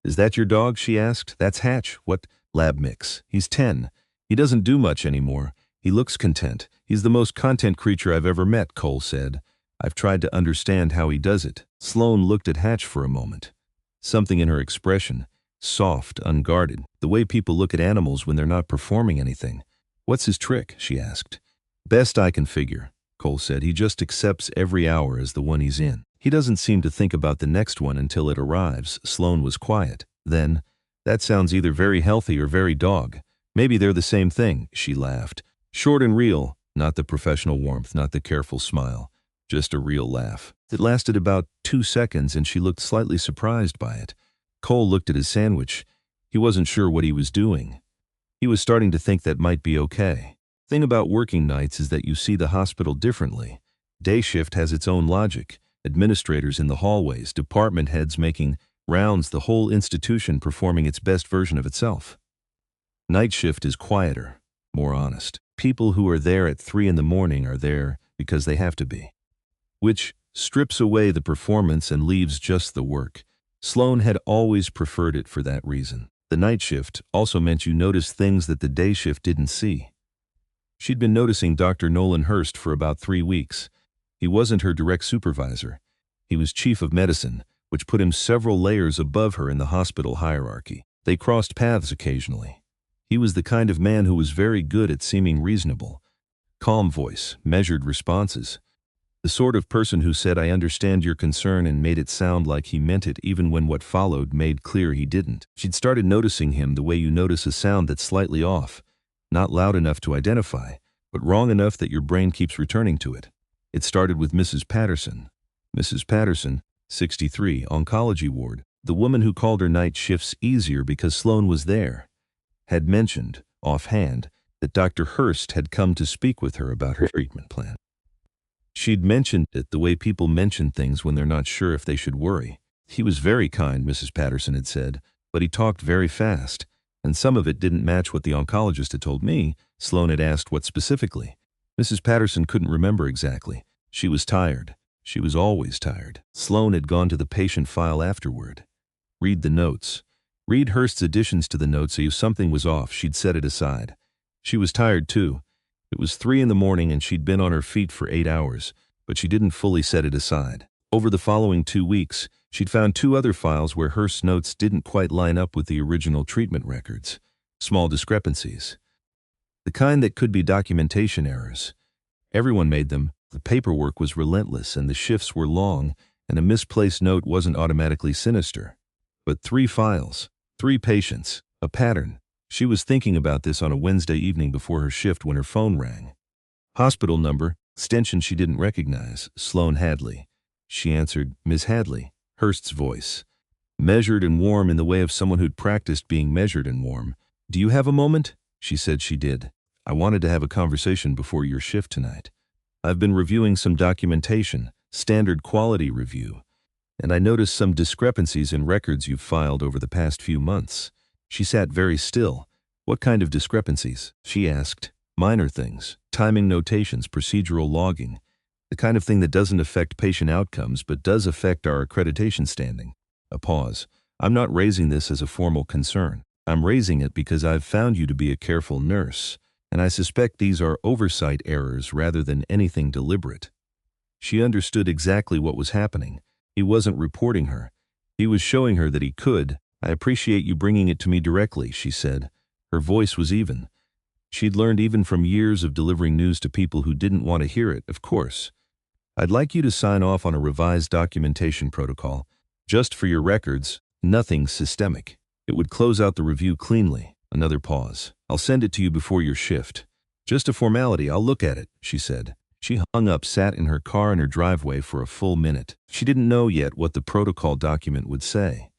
"Is that your dog?" she asked. "That's Hatch." "What?" "Lab mix. He's 10. He doesn't do much anymore. He looks content. He's the most content creature I've ever met," Cole said. "I've tried to understand how he does it." Sloane looked at Hatch for a moment. Something in her expression, soft, unguarded, the way people look at animals when they're not performing anything. "What's his trick?" she asked. "Best I can figure," Cole said. "He just accepts every hour as the one he's in. He doesn't seem to think about the next one until it arrives." Sloane was quiet. Then, "That sounds either very healthy or very dog. Maybe they're the same thing," she laughed. Short and real, not the professional warmth, not the careful smile, just a real laugh. It lasted about 2 seconds and she looked slightly surprised by it. Cole looked at his sandwich. He wasn't sure what he was doing. He was starting to think that might be okay. The thing about working nights is that you see the hospital differently. Day shift has its own logic. Administrators in the hallways, department heads making rounds, the whole institution performing its best version of itself. Night shift is quieter, more honest. People who are there at 3 in the morning are there because they have to be, which strips away the performance and leaves just the work. Sloane had always preferred it for that reason. The night shift also meant you noticed things that the day shift didn't see. She'd been noticing Dr. Nolan Hurst for about 3 weeks. He wasn't her direct supervisor. He was chief of medicine, which put him several layers above her in the hospital hierarchy. They crossed paths occasionally. He was the kind of man who was very good at seeming reasonable. Calm voice, measured responses. The sort of person who said, "I understand your concern," and made it sound like he meant it even when what followed made clear he didn't. She'd started noticing him the way you notice a sound that's slightly off, not loud enough to identify, but wrong enough that your brain keeps returning to it. It started with Mrs. Patterson. Mrs. Patterson, 63, oncology ward, the woman who called her night shifts easier because Sloane was there, had mentioned, offhand, that Dr. Hurst had come to speak with her about her treatment plan. She'd mentioned it the way people mention things when they're not sure if they should worry. "He was very kind," Mrs. Patterson had said, "but he talked very fast, and some of it didn't match what the oncologist had told me." Sloane had asked what specifically. Mrs. Patterson couldn't remember exactly. She was tired. She was always tired. Sloane had gone to the patient file afterward. Read the notes. Read Hurst's additions to the notes, so if something was off, she'd set it aside. She was tired too. It was 3 in the morning and she'd been on her feet for 8 hours, but she didn't fully set it aside. Over the following 2 weeks, she'd found 2 other files where Hurst's notes didn't quite line up with the original treatment records. Small discrepancies. The kind that could be documentation errors. Everyone made them. The paperwork was relentless and the shifts were long, and a misplaced note wasn't automatically sinister. But 3 files, 3 patients, a pattern. She was thinking about this on a Wednesday evening before her shift when her phone rang. Hospital number, extension she didn't recognize, Sloane Hadley. She answered, "Ms. Hadley." Hurst's voice. Measured and warm in the way of someone who'd practiced being measured and warm. "Do you have a moment?" She said she did. "I wanted to have a conversation before your shift tonight. I've been reviewing some documentation, standard quality review, and I noticed some discrepancies in records you've filed over the past few months." She sat very still. "What kind of discrepancies?" she asked. "Minor things, timing notations, procedural logging, the kind of thing that doesn't affect patient outcomes but does affect our accreditation standing." A pause. "I'm not raising this as a formal concern. I'm raising it because I've found you to be a careful nurse, and I suspect these are oversight errors rather than anything deliberate." She understood exactly what was happening. He wasn't reporting her. He was showing her that he could. "I appreciate you bringing it to me directly," she said. Her voice was even. She'd learned even from years of delivering news to people who didn't want to hear it, of course. "I'd like you to sign off on a revised documentation protocol. Just for your records, nothing systemic. It would close out the review cleanly." Another pause. "I'll send it to you before your shift. Just a formality, I'll look at it," she said. She hung up, sat in her car in her driveway for a full minute. She didn't know yet what the protocol document would say.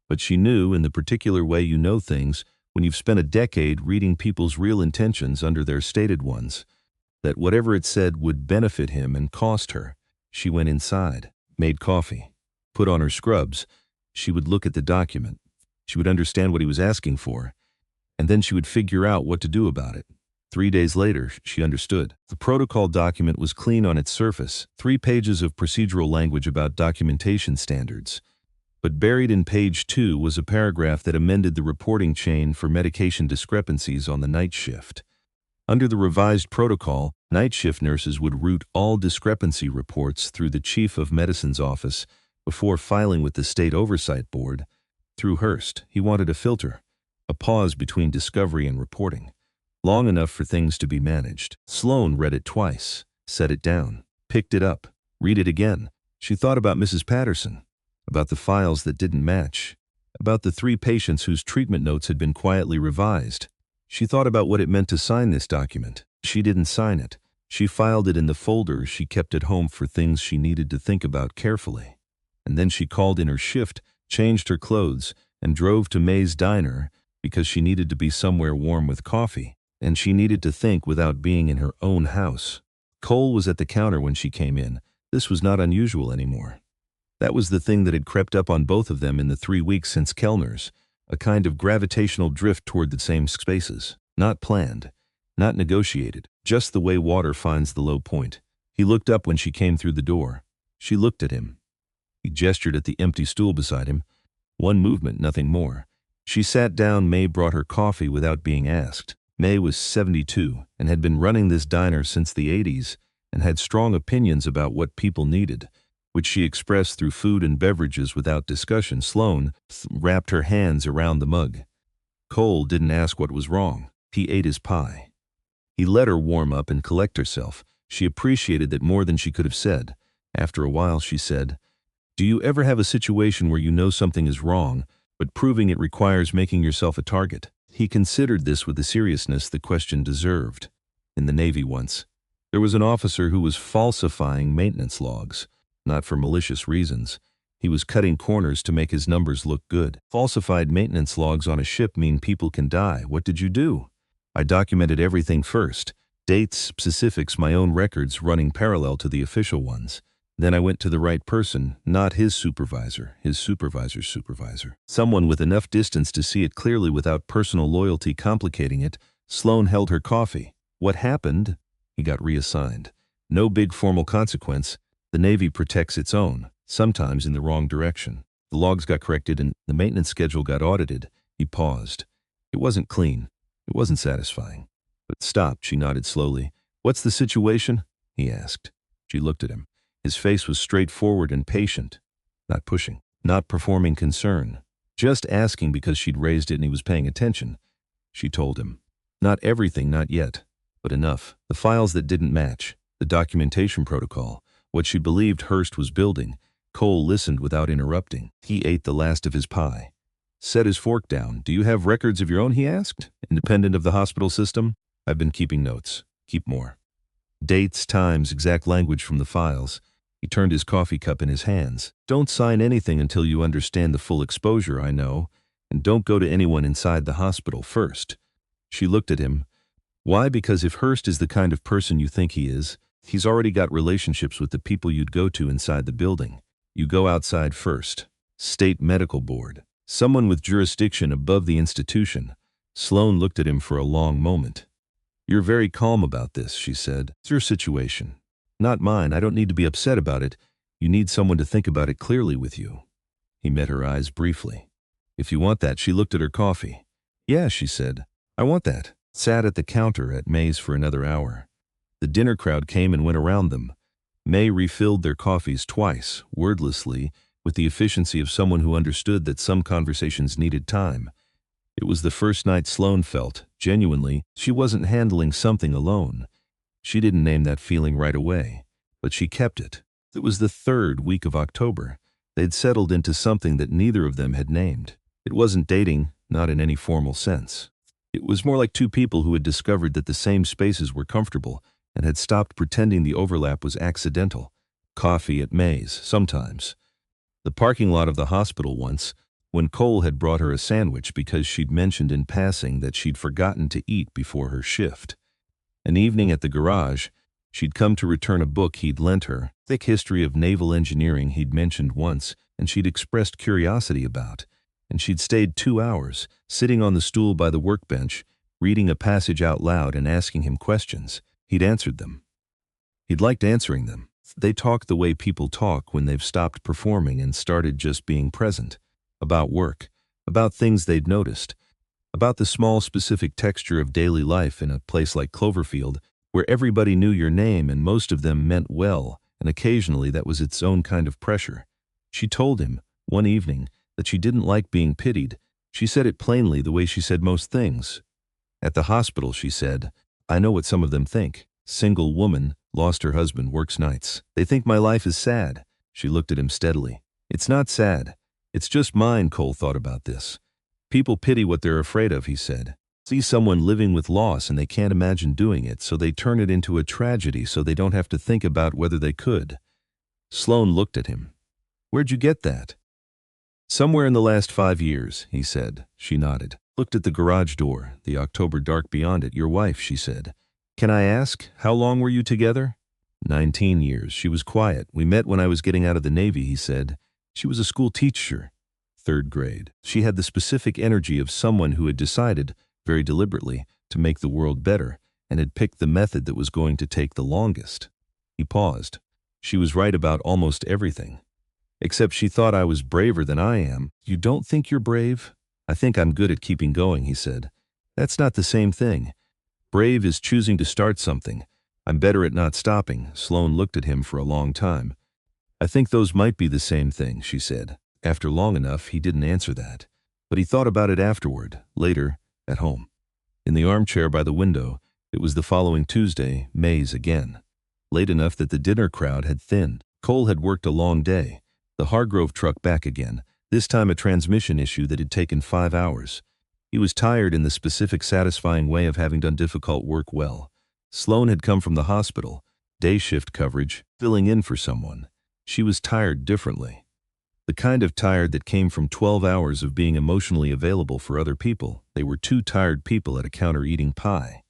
But she knew, in the particular way you know things when you've spent a decade reading people's real intentions under their stated ones, that whatever it said would benefit him and cost her. She went inside, made coffee, put on her scrubs. She would look at the document. She would understand what he was asking for, and then she would figure out what to do about it. 3 days later, she understood. The protocol document was clean on its surface, 3 pages of procedural language about documentation standards. But buried in page 2 was a paragraph that amended the reporting chain for medication discrepancies on the night shift. Under the revised protocol, night shift nurses would route all discrepancy reports through the Chief of Medicine's office before filing with the State Oversight Board. Through Hurst, he wanted a filter, a pause between discovery and reporting, long enough for things to be managed. Sloane read it twice, set it down, picked it up, read it again. She thought about Mrs. Patterson, about the files that didn't match, about the 3 patients whose treatment notes had been quietly revised. She thought about what it meant to sign this document. She didn't sign it. She filed it in the folder she kept at home for things she needed to think about carefully. And then she called in her shift, changed her clothes, and drove to May's diner because she needed to be somewhere warm with coffee, and she needed to think without being in her own house. Cole was at the counter when she came in. This was not unusual anymore. That was the thing that had crept up on both of them in the 3 weeks since Kellner's, a kind of gravitational drift toward the same spaces, not planned, not negotiated, just the way water finds the low point. He looked up when she came through the door. She looked at him. He gestured at the empty stool beside him. One movement, nothing more. She sat down. May brought her coffee without being asked. May was 72 and had been running this diner since the 80s and had strong opinions about what people needed, which she expressed through food and beverages without discussion. Sloane wrapped her hands around the mug. Cole didn't ask what was wrong. He ate his pie. He let her warm up and collect herself. She appreciated that more than she could have said. After a while, she said, "Do you ever have a situation where you know something is wrong, but proving it requires making yourself a target?" He considered this with the seriousness the question deserved. In the Navy once, there was an officer who was falsifying maintenance logs. Not for malicious reasons. He was cutting corners to make his numbers look good. Falsified maintenance logs on a ship mean people can die. What did you do? I documented everything first. Dates, specifics, my own records running parallel to the official ones. Then I went to the right person, not his supervisor, his supervisor's supervisor. Someone with enough distance to see it clearly without personal loyalty complicating it. Sloane held her coffee. What happened? He got reassigned. No big formal consequence. The Navy protects its own, sometimes in the wrong direction. The logs got corrected and the maintenance schedule got audited. He paused. It wasn't clean. It wasn't satisfying. But stopped, she nodded slowly. What's the situation? He asked. She looked at him. His face was straightforward and patient. Not pushing. Not performing concern. Just asking because she'd raised it and he was paying attention. She told him. Not everything, not yet. But enough. The files that didn't match. The documentation protocol. What she believed Hurst was building. Cole listened without interrupting. He ate the last of his pie. Set his fork down. Do you have records of your own, he asked? Independent of the hospital system? I've been keeping notes. Keep more. Dates, times, exact language from the files. He turned his coffee cup in his hands. Don't sign anything until you understand the full exposure, I know. And don't go to anyone inside the hospital first. She looked at him. Why? Because if Hurst is the kind of person you think he is, he's already got relationships with the people you'd go to inside the building. You go outside first. State Medical Board. Someone with jurisdiction above the institution. Sloane looked at him for a long moment. You're very calm about this, she said. It's your situation. Not mine. I don't need to be upset about it. You need someone to think about it clearly with you. He met her eyes briefly. If you want that, she looked at her coffee. Yeah, she said. I want that. Sat at the counter at May's for another hour. The dinner crowd came and went around them. May refilled their coffees twice, wordlessly, with the efficiency of someone who understood that some conversations needed time. It was the first night Sloane felt, genuinely, she wasn't handling something alone. She didn't name that feeling right away, but she kept it. It was the 3rd week of October. They'd settled into something that neither of them had named. It wasn't dating, not in any formal sense. It was more like two people who had discovered that the same spaces were comfortable and had stopped pretending the overlap was accidental. Coffee at May's, sometimes. The parking lot of the hospital once, when Cole had brought her a sandwich because she'd mentioned in passing that she'd forgotten to eat before her shift. An evening at the garage, she'd come to return a book he'd lent her, thick history of naval engineering he'd mentioned once, and she'd expressed curiosity about. And she'd stayed 2 hours, sitting on the stool by the workbench, reading a passage out loud and asking him questions. He'd answered them. He'd liked answering them. They talked the way people talk when they've stopped performing and started just being present. About work, about things they'd noticed, about the small specific texture of daily life in a place like Cloverfield, where everybody knew your name and most of them meant well, and occasionally that was its own kind of pressure. She told him, one evening, that she didn't like being pitied. She said it plainly the way she said most things. At the hospital, she said, "I know what some of them think. Single woman, lost her husband, works nights. They think my life is sad." She looked at him steadily. "It's not sad. It's just mine." Cole thought about this. "People pity what they're afraid of," he said. "See someone living with loss and they can't imagine doing it, so they turn it into a tragedy so they don't have to think about whether they could." Sloan looked at him. "Where'd you get that?" "Somewhere in the last 5 years," he said. She nodded. Looked at the garage door, the October dark beyond it. "Your wife," she said. "Can I ask, how long were you together?" 19 years. She was quiet. "We met when I was getting out of the Navy," he said. "She was a school teacher, 3rd grade. She had the specific energy of someone who had decided, very deliberately, to make the world better, and had picked the method that was going to take the longest." He paused. "She was right about almost everything. Except she thought I was braver than I am." "You don't think you're brave?" "I think I'm good at keeping going," he said. "That's not the same thing. Brave is choosing to start something. I'm better at not stopping." Sloan looked at him for a long time. "I think those might be the same thing," she said. After long enough, he didn't answer that. But he thought about it afterward, later, at home. In the armchair by the window, it was the following Tuesday, May's again. Late enough that the dinner crowd had thinned. Cole had worked a long day. The Hargrove truck back again, this time a transmission issue that had taken 5 hours. He was tired in the specific satisfying way of having done difficult work well. Sloan had come from the hospital, day shift coverage, filling in for someone. She was tired differently. The kind of tired that came from 12 hours of being emotionally available for other people. They were 2 tired people at a counter eating pie.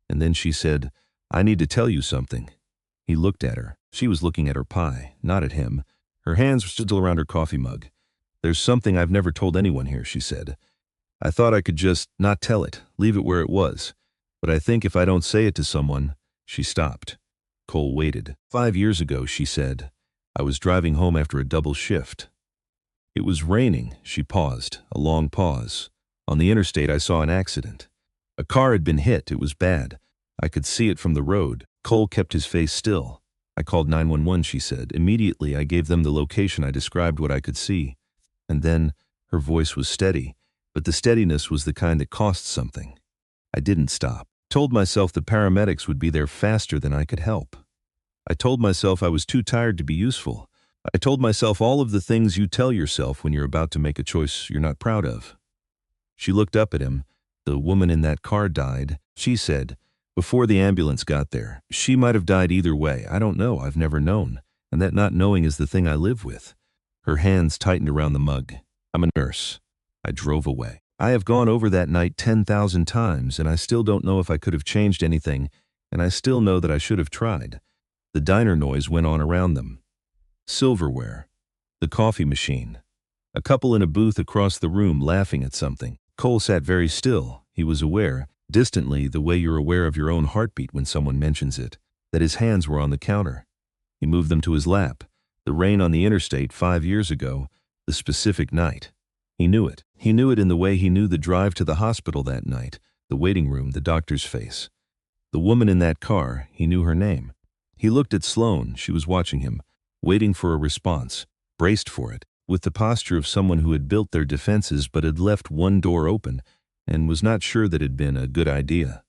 And then she said, "I need to tell you something." He looked at her. She was looking at her pie, not at him. Her hands were still around her coffee mug. "There's something I've never told anyone here," she said. "I thought I could just not tell it, leave it where it was. But I think if I don't say it to someone..." She stopped. Cole waited. 5 years ago," she said, "I was driving home after a double shift. It was raining." She paused, a long pause. "On the interstate, I saw an accident. A car had been hit. It was bad. I could see it from the road." Cole kept his face still. "I called 911, she said. "Immediately, I gave them the location. I described what I could see. And then," her voice was steady, but the steadiness was the kind that cost something. "I didn't stop. Told myself the paramedics would be there faster than I could help. I told myself I was too tired to be useful. I told myself all of the things you tell yourself when you're about to make a choice you're not proud of." She looked up at him. "The woman in that car died," she said, "before the ambulance got there. She might have died either way. I don't know. I've never known. And that not knowing is the thing I live with." Her hands tightened around the mug. "I'm a nurse. I drove away. I have gone over that night 10,000 times, and I still don't know if I could have changed anything, and I still know that I should have tried." The diner noise went on around them. Silverware. The coffee machine. A couple in a booth across the room laughing at something. Cole sat very still. He was aware, distantly, the way you're aware of your own heartbeat when someone mentions it, that his hands were on the counter. He moved them to his lap. The rain on the interstate 5 years ago, the specific night. He knew it. He knew it in the way he knew the drive to the hospital that night, the waiting room, the doctor's face. The woman in that car, he knew her name. He looked at Sloan. She was watching him, waiting for a response, braced for it, with the posture of someone who had built their defenses but had left one door open and was not sure that it had been a good idea.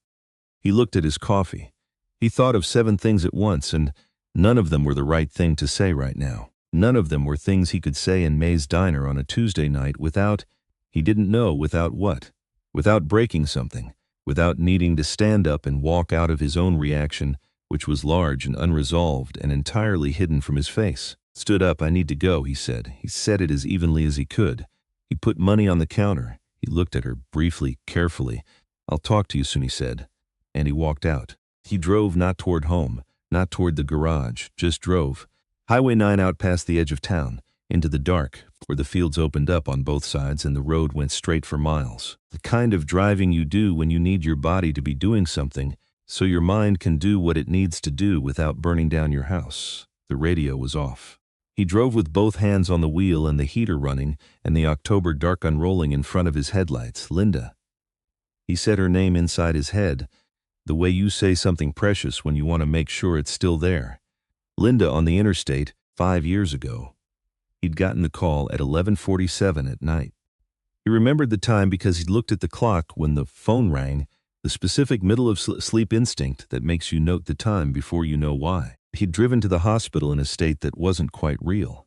He looked at his coffee. He thought of 7 things at once, and none of them were the right thing to say right now. None of them were things he could say in May's diner on a Tuesday night without, he didn't know without what, without breaking something, without needing to stand up and walk out of his own reaction, which was large and unresolved and entirely hidden from his face. "Stood up, I need to go," he said. He said it as evenly as he could. He put money on the counter. He looked at her briefly, carefully. "I'll talk to you soon," he said. And he walked out. He drove not toward home, not toward the garage, just drove. Highway 9 out past the edge of town. into the dark, where the fields opened up on both sides and the road went straight for miles. The kind of driving you do when you need your body to be doing something so your mind can do what it needs to do without burning down your house. The radio was off. He drove with both hands on the wheel and the heater running and the October dark unrolling in front of his headlights. Linda. He said her name inside his head, the way you say something precious when you want to make sure it's still there. Linda on the interstate 5 years ago. He'd gotten the call at 11:47 at night. He remembered the time because he'd looked at the clock when the phone rang, the specific middle of sleep instinct that makes you note the time before you know why. He'd driven to the hospital in a state that wasn't quite real.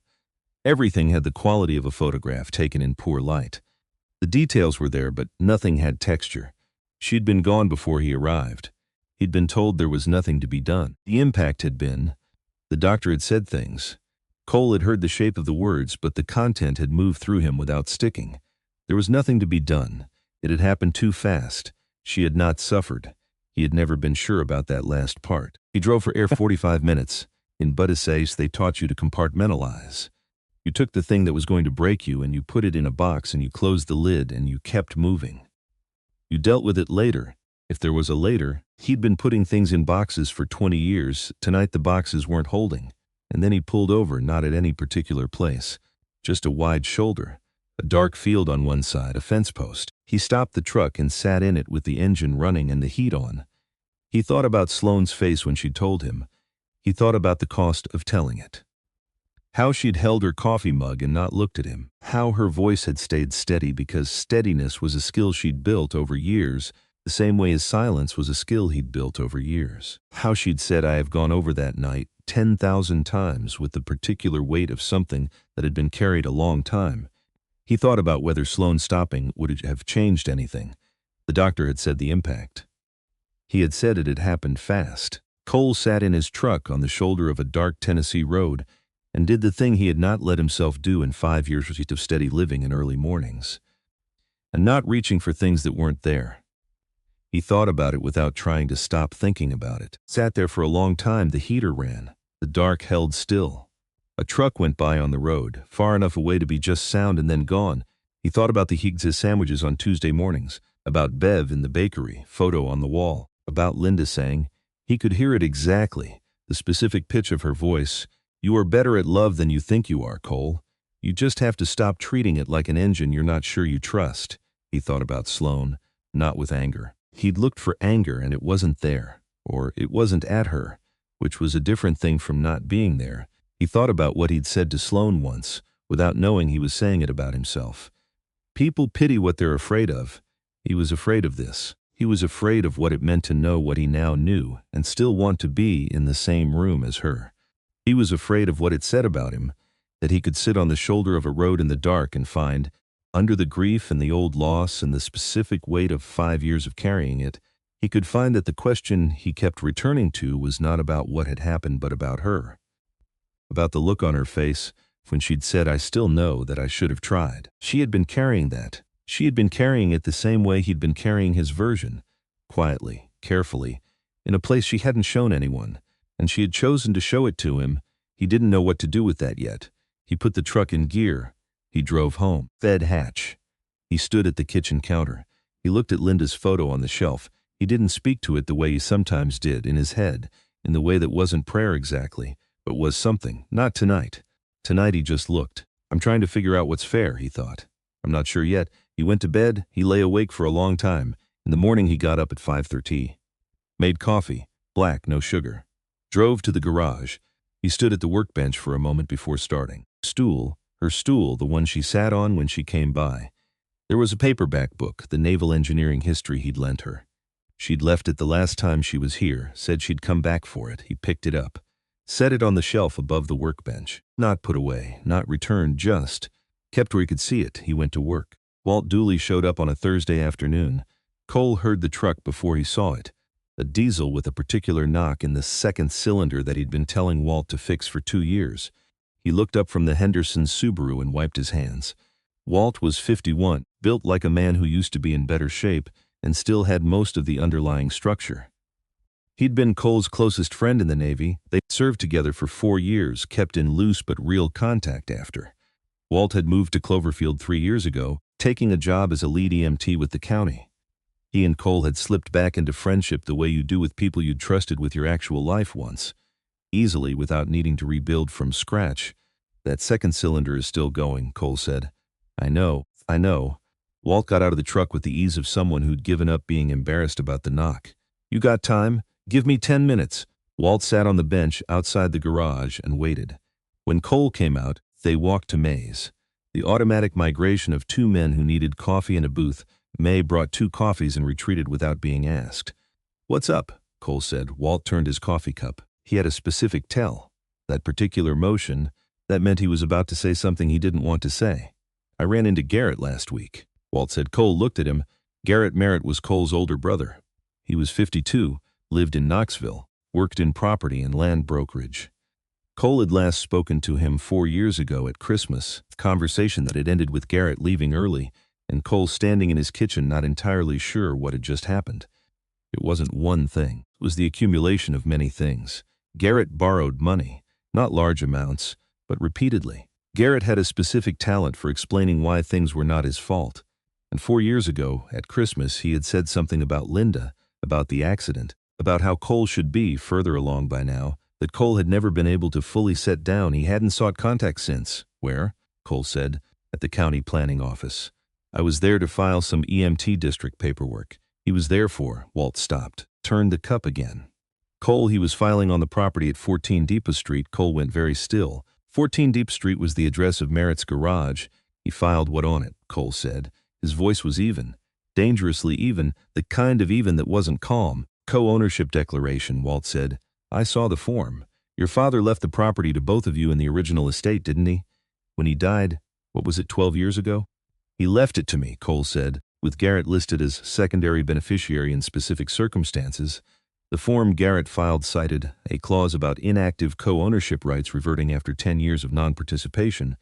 Everything had the quality of a photograph taken in poor light. The details were there, but nothing had texture. She'd been gone before he arrived. He'd been told there was nothing to be done. The impact had been, the doctor had said things. Cole had heard the shape of the words, but the content had moved through him without sticking. There was nothing to be done. It had happened too fast. She had not suffered. He had never been sure about that last part. He drove for 45 minutes. In Buddhists, they taught you to compartmentalize. You took the thing that was going to break you and you put it in a box and you closed the lid and you kept moving. You dealt with it later. If there was a later, he'd been putting things in boxes for 20 years. Tonight the boxes weren't holding. And then he pulled over, not at any particular place. Just a wide shoulder. A dark field on one side, a fence post. He stopped the truck and sat in it with the engine running and the heat on. He thought about Sloane's face when she told him. He thought about the cost of telling it. How she'd held her coffee mug and not looked at him. How her voice had stayed steady because steadiness was a skill she'd built over years, the same way as silence was a skill he'd built over years. How she'd said, "I have gone over that night 10,000 times," with the particular weight of something that had been carried a long time. He thought about whether Sloane stopping would have changed anything. The doctor had said the impact. He had said it had happened fast. Cole sat in his truck on the shoulder of a dark Tennessee road and did the thing he had not let himself do in 5 years of steady living in early mornings, and not reaching for things that weren't there. He thought about it without trying to stop thinking about it. Sat there for a long time. The heater ran. The dark held still. A truck went by on the road, far enough away to be just sound and then gone. He thought about the Higgs' sandwiches on Tuesday mornings, about Bev in the bakery, photo on the wall, about Linda saying, he could hear it exactly, the specific pitch of her voice, "You are better at love than you think you are, Cole. You just have to stop treating it like an engine you're not sure you trust." He thought about Sloane, not with anger. He'd looked for anger and it wasn't there, or it wasn't at her, which was a different thing from not being there. He thought about what he'd said to Sloane once, without knowing he was saying it about himself. People pity what they're afraid of. He was afraid of this. He was afraid of what it meant to know what he now knew and still want to be in the same room as her. He was afraid of what it said about him, that he could sit on the shoulder of a road in the dark and find, under the grief and the old loss and the specific weight of 5 years of carrying it, he could find that the question he kept returning to was not about what had happened but about her. About the look on her face when she'd said, "I still know that I should have tried." She had been carrying that. She had been carrying it the same way he'd been carrying his version, quietly, carefully, in a place she hadn't shown anyone, and she had chosen to show it to him. He didn't know what to do with that yet. He put the truck in gear. He drove home. Fed Hatch. He stood at the kitchen counter. He looked at Linda's photo on the shelf. He didn't speak to it the way he sometimes did, in his head, in the way that wasn't prayer exactly, but was something. Not tonight. Tonight he just looked. "I'm trying to figure out what's fair," he thought. "I'm not sure yet." He went to bed. He lay awake for a long time. In the morning he got up at 5:30. Made coffee. Black, no sugar. Drove to the garage. He stood at the workbench for a moment before starting. Her stool, the one she sat on when she came by. There was a paperback book, the naval engineering history he'd lent her. She'd left it the last time she was here, said she'd come back for it. He picked it up. Set it on the shelf above the workbench. Not put away, not returned, just kept where he could see it. He went to work. Walt Dooley showed up on a Thursday afternoon. Cole heard the truck before he saw it. A diesel with a particular knock in the second cylinder that he'd been telling Walt to fix for 2 years. He looked up from the Henderson Subaru and wiped his hands. Walt was 51, built like a man who used to be in better shape and still had most of the underlying structure. He'd been Cole's closest friend in the Navy. They served together for 4 years, kept in loose but real contact after. Walt had moved to Cloverfield 3 years ago, taking a job as a lead EMT with the county. He and Cole had slipped back into friendship the way you do with people you'd trusted with your actual life once, easily without needing to rebuild from scratch. That second cylinder is still going, Cole said. I know. Walt got out of the truck with the ease of someone who'd given up being embarrassed about the knock. You got time? Give me 10 minutes. Walt sat on the bench outside the garage and waited. When Cole came out, they walked to May's. The automatic migration of two men who needed coffee in a booth. May brought 2 coffees and retreated without being asked. What's up? Cole said. Walt turned his coffee cup. He had a specific tell. That particular motion, that meant he was about to say something he didn't want to say. I ran into Garrett last week. Walt said. Cole looked at him. Garrett Merritt was Cole's older brother. He was 52, lived in Knoxville, worked in property and land brokerage. Cole had last spoken to him 4 years ago at Christmas, a conversation that had ended with Garrett leaving early and Cole standing in his kitchen not entirely sure what had just happened. It wasn't one thing. It was the accumulation of many things. Garrett borrowed money, not large amounts, but repeatedly. Garrett had a specific talent for explaining why things were not his fault. And 4 years ago, at Christmas, he had said something about Linda, about the accident, about how Cole should be further along by now, that Cole had never been able to fully set down. He hadn't sought contact since. Where? Cole said. At the county planning office. I was there to file some EMT district paperwork. He was there for. Walt stopped, turned the cup again. Cole, he was filing on the property at 14 Depot Street. Cole went very still. 14 Deep Street was the address of Merritt's garage. He filed what on it, Cole said. His voice was even. Dangerously even, the kind of even that wasn't calm. Co-ownership declaration, Walt said. I saw the form. Your father left the property to both of you in the original estate, didn't he? When he died, what was it, 12 years ago? He left it to me, Cole said, with Garrett listed as secondary beneficiary in specific circumstances. The form Garrett filed cited a clause about inactive co-ownership rights reverting after 10 years of non-participation.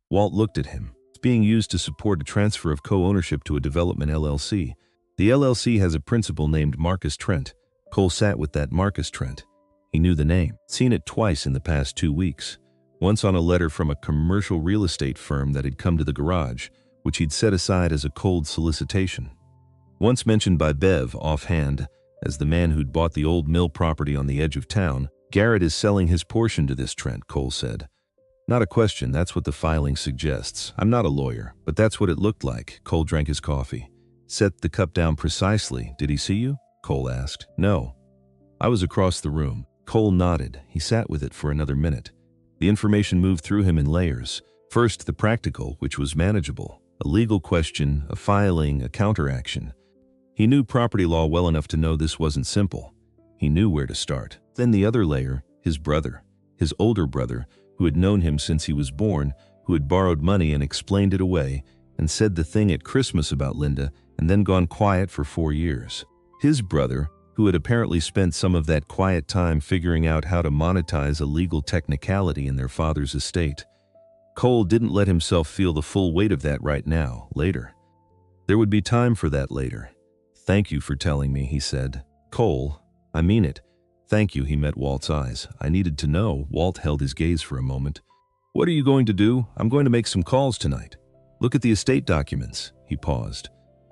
Walt looked at him. It's being used to support a transfer of co-ownership to a development LLC. The LLC has a principal named Marcus Trent. Cole sat with that Marcus Trent. He knew the name. Seen it twice in the past 2 weeks. Once on a letter from a commercial real estate firm that had come to the garage, which he'd set aside as a cold solicitation. Once mentioned by Bev offhand as the man who'd bought the old mill property on the edge of town. Garrett is selling his portion to this Trent, Cole said. Not a question, that's what the filing suggests. I'm not a lawyer, but that's what it looked like. Cole drank his coffee. Set the cup down precisely. Did he see you? Cole asked. No. I was across the room. Cole nodded. He sat with it for another minute. The information moved through him in layers. First, the practical, which was manageable. A legal question, a filing, a counteraction. He knew property law well enough to know this wasn't simple. He knew where to start. Then the other layer, his brother, his older brother, who had known him since he was born, who had borrowed money and explained it away, and said the thing at Christmas about Linda, and then gone quiet for 4 years. His brother, who had apparently spent some of that quiet time figuring out how to monetize a legal technicality in their father's estate. Cole didn't let himself feel the full weight of that right now, later. There would be time for that later. Thank you for telling me, he said. Cole, I mean it. Thank you, he met Walt's eyes. I needed to know. Walt held his gaze for a moment. What are you going to do? I'm going to make some calls tonight. Look at the estate documents. He paused.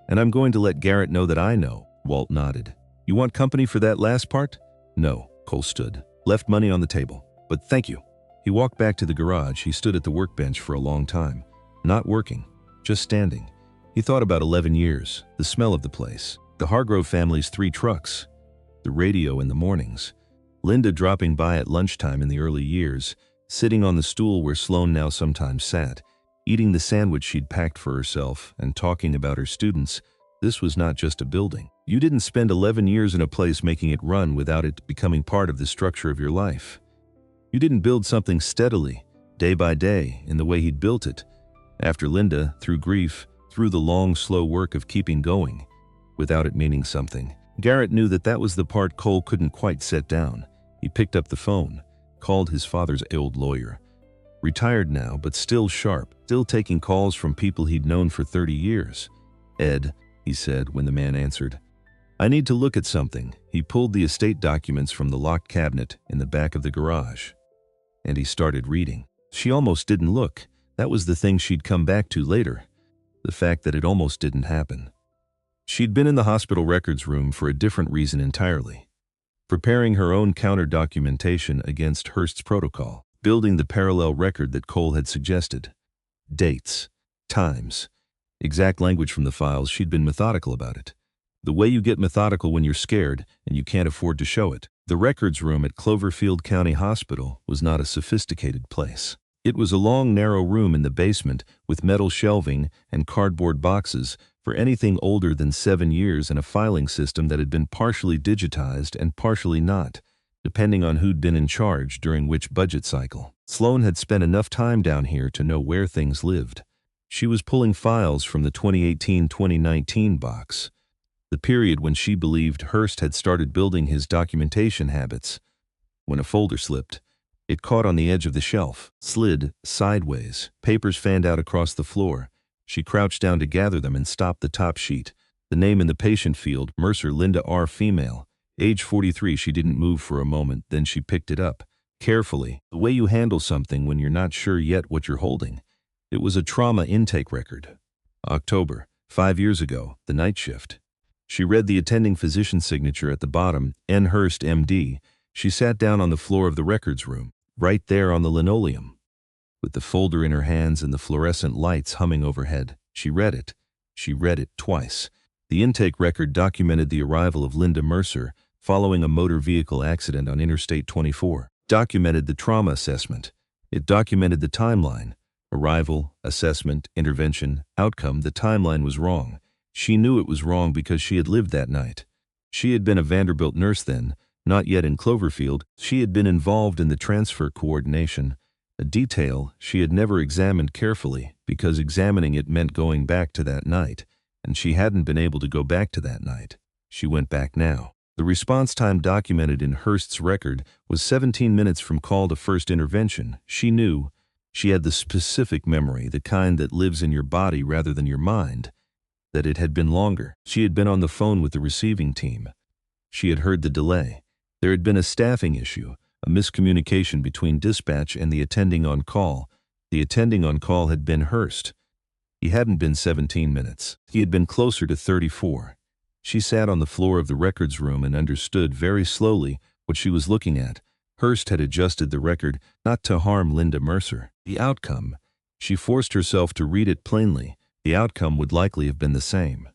And I'm going to let Garrett know that I know. Walt nodded. You want company for that last part? No, Cole stood. Left money on the table. But thank you. He walked back to the garage. He stood at the workbench for a long time. Not working, just standing. He thought about 11 years, the smell of the place, the Hargrove family's 3 trucks, the radio in the mornings, Linda dropping by at lunchtime in the early years, sitting on the stool where Sloane now sometimes sat, eating the sandwich she'd packed for herself and talking about her students. This was not just a building. You didn't spend 11 years in a place making it run without it becoming part of the structure of your life. You didn't build something steadily, day by day, in the way he'd built it. After Linda, through grief, through the long, slow work of keeping going, without it meaning something. Garrett knew that that was the part Cole couldn't quite set down. He picked up the phone, called his father's old lawyer. Retired now, but still sharp, still taking calls from people he'd known for 30 years. Ed, he said when the man answered. I need to look at something. He pulled the estate documents from the locked cabinet in the back of the garage. And he started reading. She almost didn't look. That was the thing she'd come back to later, the fact that it almost didn't happen. She'd been in the hospital records room for a different reason entirely. Preparing her own counter-documentation against Hearst's protocol, building the parallel record that Cole had suggested. Dates, times, exact language from the files. She'd been methodical about it. The way you get methodical when you're scared and you can't afford to show it. The records room at Cloverfield County Hospital was not a sophisticated place. It was a long, narrow room in the basement with metal shelving and cardboard boxes for anything older than 7 years and a filing system that had been partially digitized and partially not, depending on who'd been in charge during which budget cycle. Sloan had spent enough time down here to know where things lived. She was pulling files from the 2018-2019 box, the period when she believed Hearst had started building his documentation habits. When a folder slipped, it caught on the edge of the shelf, slid sideways, papers fanned out across the floor. She crouched down to gather them and stopped the top sheet. The name in the patient field, Mercer Linda R. Female, age 43. She didn't move for a moment, then she picked it up. Carefully, the way you handle something when you're not sure yet what you're holding. It was a trauma intake record. October, 5 years ago, the night shift. She read the attending physician's signature at the bottom, N. Hearst, M.D. She sat down on the floor of the records room, right there on the linoleum. With the folder in her hands and the fluorescent lights humming overhead, she read it. She read it twice. The intake record documented the arrival of Linda Mercer following a motor vehicle accident on Interstate 24. Documented the trauma assessment. It documented the timeline. Arrival, assessment, intervention, outcome. The timeline was wrong. She knew it was wrong because she had lived that night. She had been a Vanderbilt nurse then, not yet in Cloverfield. She had been involved in the transfer coordination, a detail she had never examined carefully because examining it meant going back to that night, and she hadn't been able to go back to that night. She went back now. The response time documented in Hearst's record was 17 minutes from call to first intervention. She knew. She had the specific memory, the kind that lives in your body rather than your mind, that it had been longer. She had been on the phone with the receiving team. She had heard the delay. There had been a staffing issue, a miscommunication between dispatch and the attending on call. The attending on call had been Hearst. He hadn't been 17 minutes. He had been closer to 34. She sat on the floor of the records room and understood very slowly what she was looking at. Hearst had adjusted the record not to harm Linda Mercer. The outcome, she forced herself to read it plainly, the outcome would likely have been the same.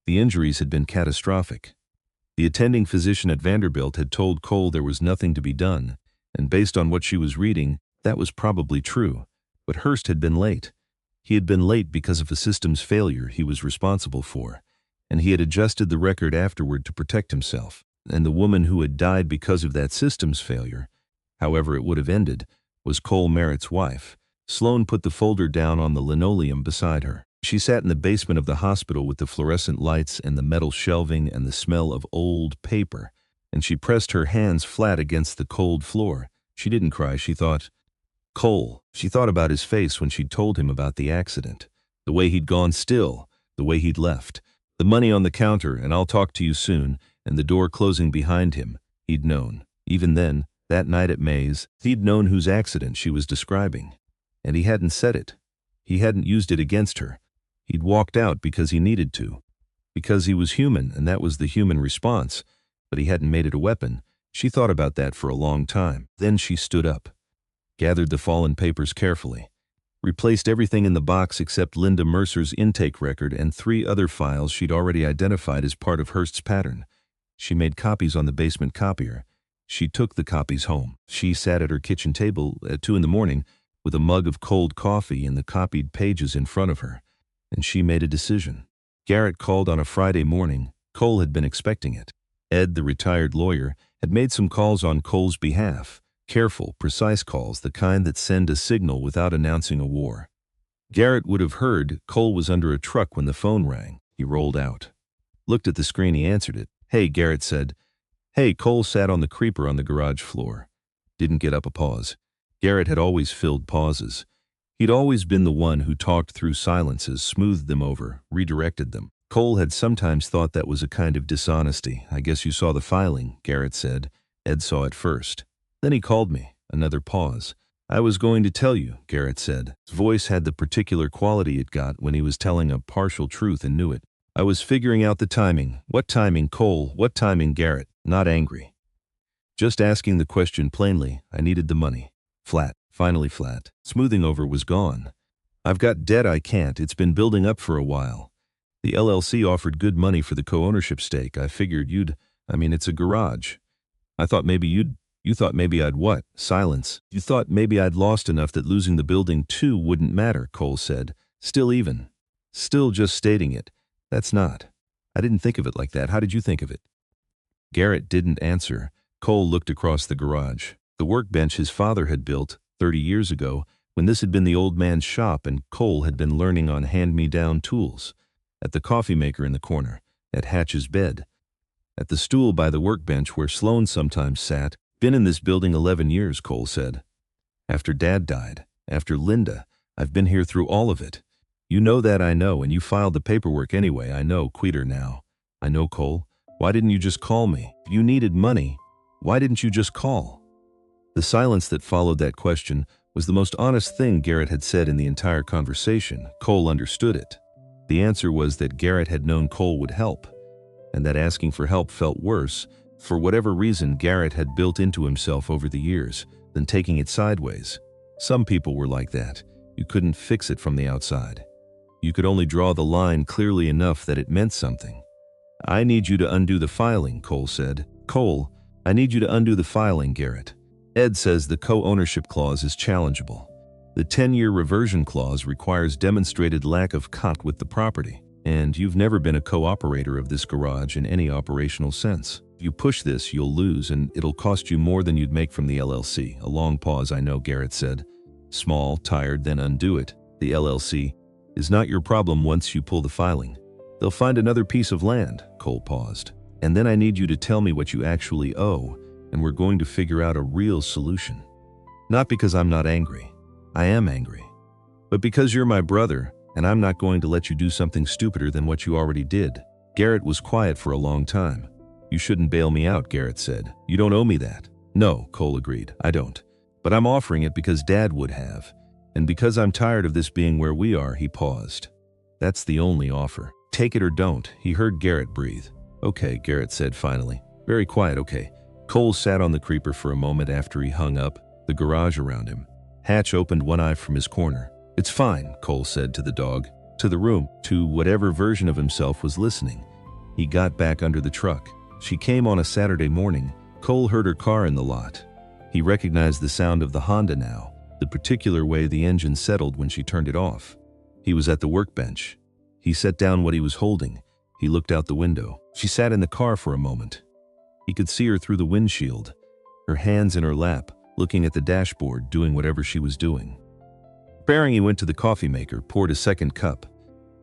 The injuries had been catastrophic. The attending physician at Vanderbilt had told Cole there was nothing to be done, and based on what she was reading, that was probably true. But Hearst had been late. He had been late because of a systems failure he was responsible for, and he had adjusted the record afterward to protect himself. And the woman who had died because of that systems failure, however it would have ended, was Cole Merritt's wife. Sloan put the folder down on the linoleum beside her. She sat in the basement of the hospital with the fluorescent lights and the metal shelving and the smell of old paper, and she pressed her hands flat against the cold floor. She didn't cry, she thought. Cole. She thought about his face when she'd told him about the accident, the way he'd gone still, the way he'd left, the money on the counter, and I'll talk to you soon, and the door closing behind him. He'd known. Even then, that night at May's, he'd known whose accident she was describing. And he hadn't said it. He hadn't used it against her. He'd walked out because he needed to. Because he was human, and that was the human response. But he hadn't made it a weapon. She thought about that for a long time. Then she stood up, gathered the fallen papers carefully, replaced everything in the box except Linda Mercer's intake record and 3 other files she'd already identified as part of Hearst's pattern. She made copies on the basement copier. She took the copies home. She sat at her kitchen table at 2 in the morning with a mug of cold coffee and the copied pages in front of her, and she made a decision. Garrett called on a Friday morning. Cole had been expecting it. Ed, the retired lawyer, had made some calls on Cole's behalf. Careful, precise calls, the kind that send a signal without announcing a war. Garrett would have heard Cole was under a truck when the phone rang. He rolled out. Looked at the screen, he answered it. Hey, Garrett said. Hey, Cole sat on the creeper on the garage floor. Didn't get up a pause. Garrett had always filled pauses. He'd always been the one who talked through silences, smoothed them over, redirected them. Cole had sometimes thought that was a kind of dishonesty. I guess you saw the filing, Garrett said. Ed saw it first. Then he called me. Another pause. I was going to tell you, Garrett said. His voice had the particular quality it got when he was telling a partial truth and knew it. I was figuring out the timing. What timing, Cole? What timing, Garrett? Not angry. Just asking the question plainly. I needed the money. Flat. Finally flat. Smoothing over was gone. I've got debt I can't. It's been building up for a while. The LLC offered good money for the co-ownership stake. I figured it's a garage. I thought maybe you thought maybe I'd what? Silence. You thought maybe I'd lost enough that losing the building too wouldn't matter, Cole said. Still just stating it. That's not. I didn't think of it like that. How did you think of it? Garrett didn't answer. Cole looked across the garage. The workbench his father had built 30 years ago, when this had been the old man's shop and Cole had been learning on hand-me-down tools. At the coffee maker in the corner, at Hatch's bed, at the stool by the workbench where Sloan sometimes sat. Been in this building 11 years, Cole said. After Dad died, after Linda, I've been here through all of it. You know that I know, and you filed the paperwork anyway. I know, Queeter now. I know, Cole. Why didn't you just call me? If you needed money, why didn't you just call? The silence that followed that question was the most honest thing Garrett had said in the entire conversation. Cole understood it. The answer was that Garrett had known Cole would help, and that asking for help felt worse, for whatever reason Garrett had built into himself over the years, than taking it sideways. Some people were like that. You couldn't fix it from the outside. You could only draw the line clearly enough that it meant something. I need you to undo the filing, Cole said. Cole, I need you to undo the filing, Garrett. Ed says the co-ownership clause is challengeable. The 10-year reversion clause requires demonstrated lack of cut with the property, and you've never been a co-operator of this garage in any operational sense. If you push this, you'll lose, and it'll cost you more than you'd make from the LLC. A long pause, I know, Garrett said. Small, tired, then undo it. The LLC is not your problem once you pull the filing. They'll find another piece of land, Cole paused. And then I need you to tell me what you actually owe, and we're going to figure out a real solution. Not because I'm not angry. I am angry. But because you're my brother, and I'm not going to let you do something stupider than what you already did. Garrett was quiet for a long time. You shouldn't bail me out, Garrett said. You don't owe me that. No, Cole agreed. I don't. But I'm offering it because Dad would have. And because I'm tired of this being where we are, he paused. That's the only offer. Take it or don't, he heard Garrett breathe. Okay, Garrett said finally. Very quiet, okay. Cole sat on the creeper for a moment after he hung up, the garage around him. Hatch opened one eye from his corner. It's fine, Cole said to the dog, to the room, to whatever version of himself was listening. He got back under the truck. She came on a Saturday morning. Cole heard her car in the lot. He recognized the sound of the Honda now, the particular way the engine settled when she turned it off. He was at the workbench. He set down what he was holding. He looked out the window. She sat in the car for a moment. He could see her through the windshield, her hands in her lap, looking at the dashboard, doing whatever she was doing. Preparing, he went to the coffee maker, poured a second cup,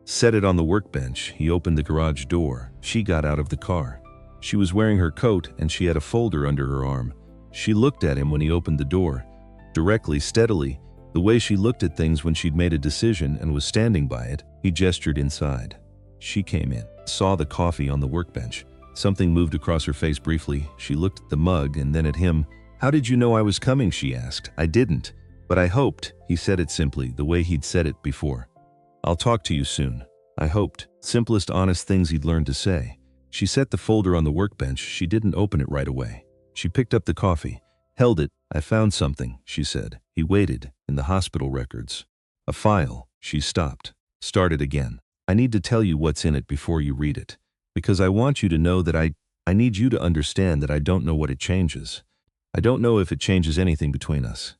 set it on the workbench. He opened the garage door. She got out of the car. She was wearing her coat, and she had a folder under her arm. She looked at him when he opened the door, directly, steadily, the way she looked at things when she'd made a decision and was standing by it. He gestured inside. She came in, saw the coffee on the workbench. Something moved across her face briefly. She looked at the mug and then at him. How did you know I was coming, she asked. I didn't, but I hoped. He said it simply, the way he'd said it before. I'll talk to you soon. I hoped. Simplest, honest things he'd learned to say. She set the folder on the workbench. She didn't open it right away. She picked up the coffee, held it. I found something, she said. He waited, in the hospital records. A file. She stopped. Started again. I need to tell you what's in it before you read it, because I want you to know that I need you to understand that I don't know what it changes. I don't know if it changes anything between us.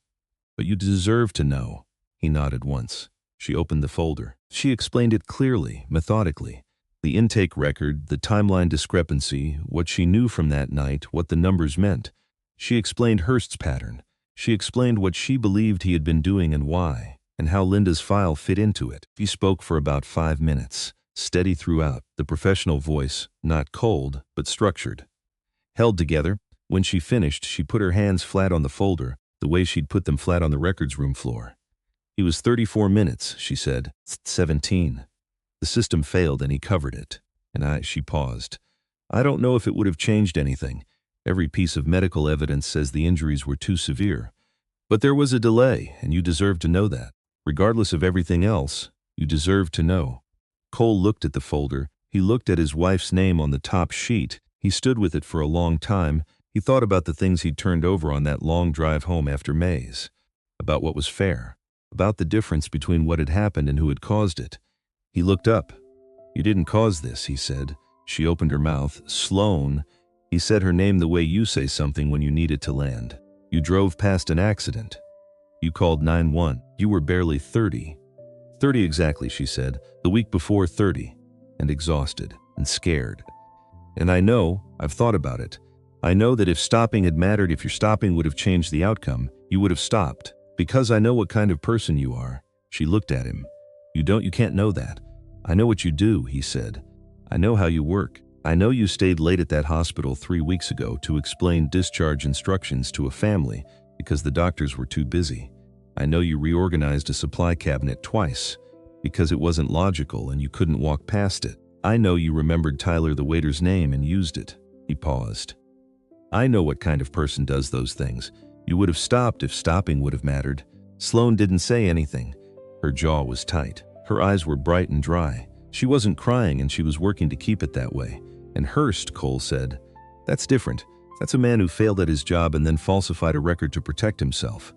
But you deserve to know. He nodded once. She opened the folder. She explained it clearly, methodically. The intake record, the timeline discrepancy, what she knew from that night, what the numbers meant. She explained Hurst's pattern. She explained what she believed he had been doing and why, and how Linda's file fit into it. He spoke for about 5 minutes, steady throughout, the professional voice, not cold, but structured. Held together. When she finished, she put her hands flat on the folder, the way she'd put them flat on the records room floor. He was 34 minutes, she said. 17. The system failed and he covered it. And she paused. I don't know if it would have changed anything. Every piece of medical evidence says the injuries were too severe. But there was a delay, and you deserved to know that. Regardless of everything else, you deserved to know. Cole looked at the folder. He looked at his wife's name on the top sheet. He stood with it for a long time. He thought about the things he'd turned over on that long drive home after Mays, about what was fair, about the difference between what had happened and who had caused it. He looked up. "You didn't cause this," he said. She opened her mouth. "Sloan." He said her name the way you say something when you need it to land. "You drove past an accident. You called 911. You were barely 30. 30 exactly," she said. "The week before 30. And exhausted and scared. And I know, I've thought about it. I know that if stopping had mattered, if your stopping would have changed the outcome, you would have stopped. Because I know what kind of person you are." She looked at him. You can't know that. "I know what you do," he said. "I know how you work. I know you stayed late at that hospital 3 weeks ago to explain discharge instructions to a family because the doctors were too busy. I know you reorganized a supply cabinet twice because it wasn't logical and you couldn't walk past it. I know you remembered Tyler the waiter's name and used it." He paused. "I know what kind of person does those things. You would have stopped if stopping would have mattered." Sloan didn't say anything. Her jaw was tight. Her eyes were bright and dry. She wasn't crying, and she was working to keep it that way. "And Hurst," Cole said. "That's different. That's a man who failed at his job and then falsified a record to protect himself.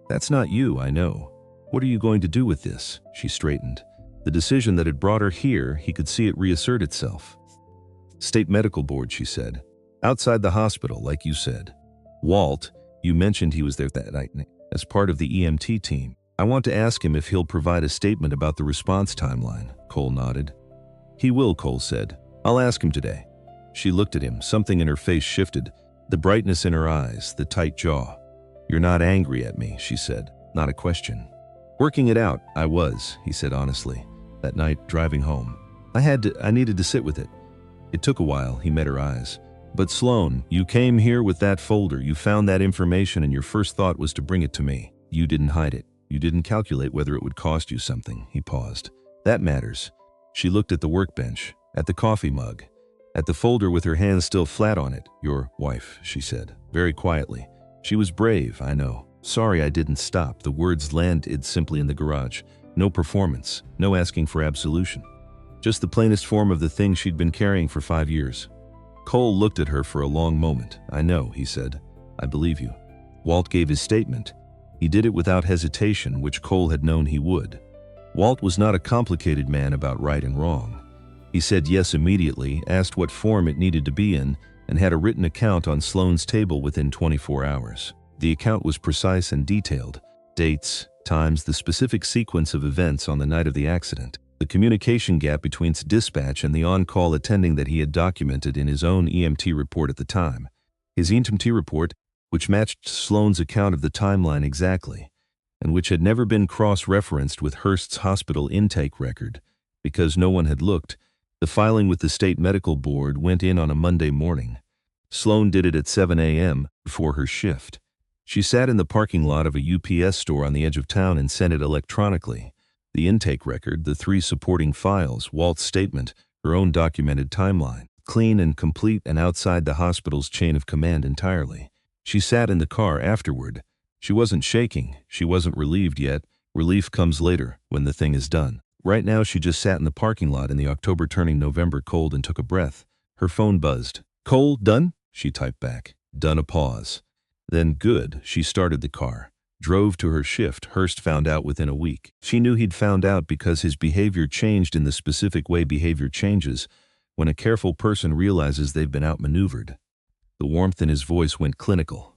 That's not you, I know. What are you going to do with this?" She straightened. The decision that had brought her here, he could see it reassert itself. "State Medical Board," she said. "Outside the hospital, like you said. Walt, you mentioned he was there that night as part of the EMT team. I want to ask him if he'll provide a statement about the response timeline." Cole nodded. "He will," Cole said. "I'll ask him today." She looked at him. Something in her face shifted. The brightness in her eyes, the tight jaw. "You're not angry at me," she said. "Not a question." "Working it out, I was," he said honestly. "That night, driving home. I needed to sit with it. It took a while." He met her eyes. "But Sloan, you came here with that folder. You found that information and your first thought was to bring it to me. You didn't hide it. You didn't calculate whether it would cost you something." He paused. "That matters." She looked at the workbench, at the coffee mug, at the folder with her hands still flat on it. "Your wife," she said, very quietly. "She was brave, I know. Sorry I didn't stop." The words landed simply in the garage. No performance, no asking for absolution. Just the plainest form of the thing she'd been carrying for 5 years. Cole looked at her for a long moment. "I know," he said. "I believe you." Walt gave his statement. He did it without hesitation, which Cole had known he would. Walt was not a complicated man about right and wrong. He said yes immediately, asked what form it needed to be in, and had a written account on Sloan's table within 24 hours. The account was precise and detailed. Dates, times, the specific sequence of events on the night of the accident. The communication gap between dispatch and the on-call attending that he had documented in his own EMT report at the time. His EMT report, which matched Sloan's account of the timeline exactly, and which had never been cross-referenced with Hurst's hospital intake record, because no one had looked. The filing with the State Medical Board went in on a Monday morning. Sloan did it at 7 a.m. before her shift. She sat in the parking lot of a UPS store on the edge of town and sent it electronically. The intake record, the 3 supporting files, Walt's statement, her own documented timeline, clean and complete and outside the hospital's chain of command entirely. She sat in the car afterward. She wasn't shaking. She wasn't relieved yet. Relief comes later, when the thing is done. Right now she just sat in the parking lot in the October turning November cold and took a breath. Her phone buzzed. "Cole, done?" She typed back. Done. A pause. Then good. She started the car. Drove to her shift. Hurst found out within a week. She knew he'd found out because his behavior changed in the specific way behavior changes when a careful person realizes they've been outmaneuvered. The warmth in his voice went clinical.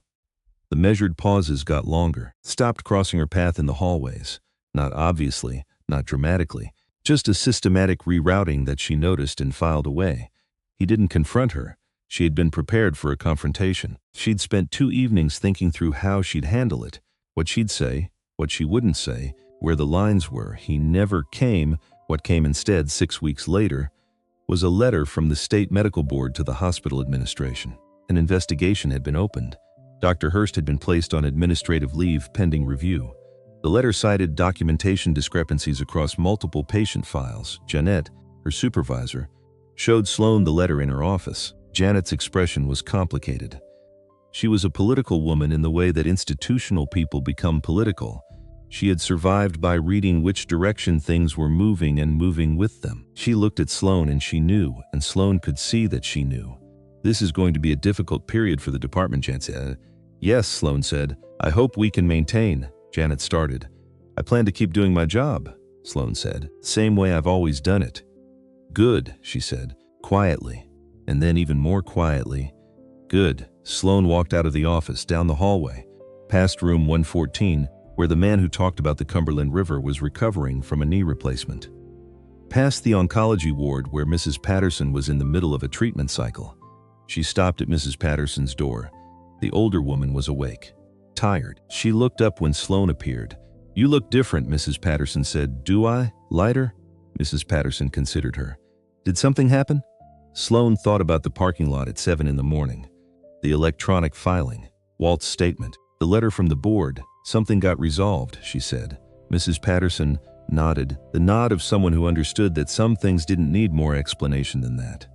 The measured pauses got longer. Stopped crossing her path in the hallways. Not obviously, not dramatically, just a systematic rerouting that she noticed and filed away. He didn't confront her. She had been prepared for a confrontation. She'd spent 2 evenings thinking through how she'd handle it, what she'd say, what she wouldn't say, where the lines were. He never came. What came instead 6 weeks later was a letter from the State Medical Board to the hospital administration. An investigation had been opened. Dr. Hurst had been placed on administrative leave pending review. The letter cited documentation discrepancies across multiple patient files. Jeanette, her supervisor, showed Sloan the letter in her office. Janet's expression was complicated. She was a political woman in the way that institutional people become political. She had survived by reading which direction things were moving and moving with them. She looked at Sloan and she knew, and Sloan could see that she knew. This is going to be a difficult period for the department, Janet said. Yes, Sloan said. I hope we can maintain, Janet started. I plan to keep doing my job, Sloan said. Same way I've always done it. Good, she said, quietly, and then even more quietly. Good. Sloan walked out of the office, down the hallway, past room 114, where the man who talked about the Cumberland River was recovering from a knee replacement. Past the oncology ward where Mrs. Patterson was in the middle of a treatment cycle. She stopped at Mrs. Patterson's door. The older woman was awake, tired. She looked up when Sloan appeared. You look different, Mrs. Patterson said. Do I? Lighter? Mrs. Patterson considered her. Did something happen? Sloan thought about the parking lot at 7 in the morning. The electronic filing, Walt's statement, the letter from the board. Something got resolved, she said. Mrs. Patterson nodded, the nod of someone who understood that some things didn't need more explanation than that.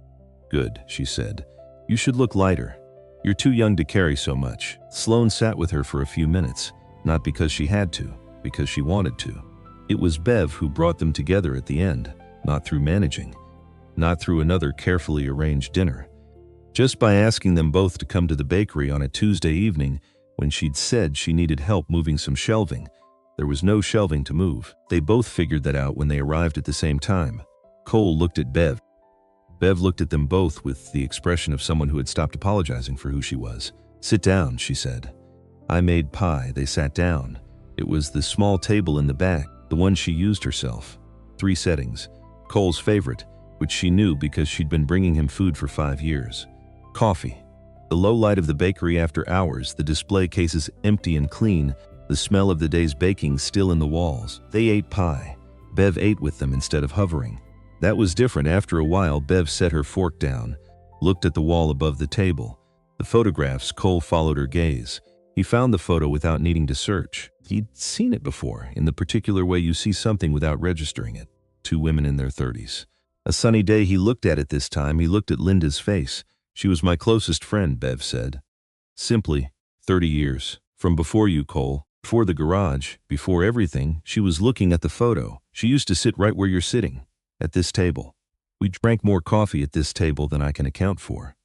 Good, she said. You should look lighter. You're too young to carry so much. Sloan sat with her for a few minutes, not because she had to, because she wanted to. It was Bev who brought them together at the end, not through managing, not through another carefully arranged dinner. Just by asking them both to come to the bakery on a Tuesday evening when she'd said she needed help moving some shelving. There was no shelving to move. They both figured that out when they arrived at the same time. Cole looked at Bev. Bev looked at them both with the expression of someone who had stopped apologizing for who she was. Sit down, she said. I made pie. They sat down. It was the small table in the back, the one she used herself. 3 settings. Cole's favorite, which she knew because she'd been bringing him food for 5 years. Coffee. The low light of the bakery after hours, the display cases empty and clean, the smell of the day's baking still in the walls. They ate pie. Bev ate with them instead of hovering. That was different. After a while, Bev set her fork down, looked at the wall above the table. The photographs. Cole followed her gaze. He found the photo without needing to search. He'd seen it before, in the particular way you see something without registering it. 2 women in their 30s. A sunny day. He looked at it this time. He looked at Linda's face. She was my closest friend, Bev said. Simply, 30 years. From before you, Cole. Before the garage, before everything. She was looking at the photo. She used to sit right where you're sitting, at this table. We drank more coffee at this table than I can account for.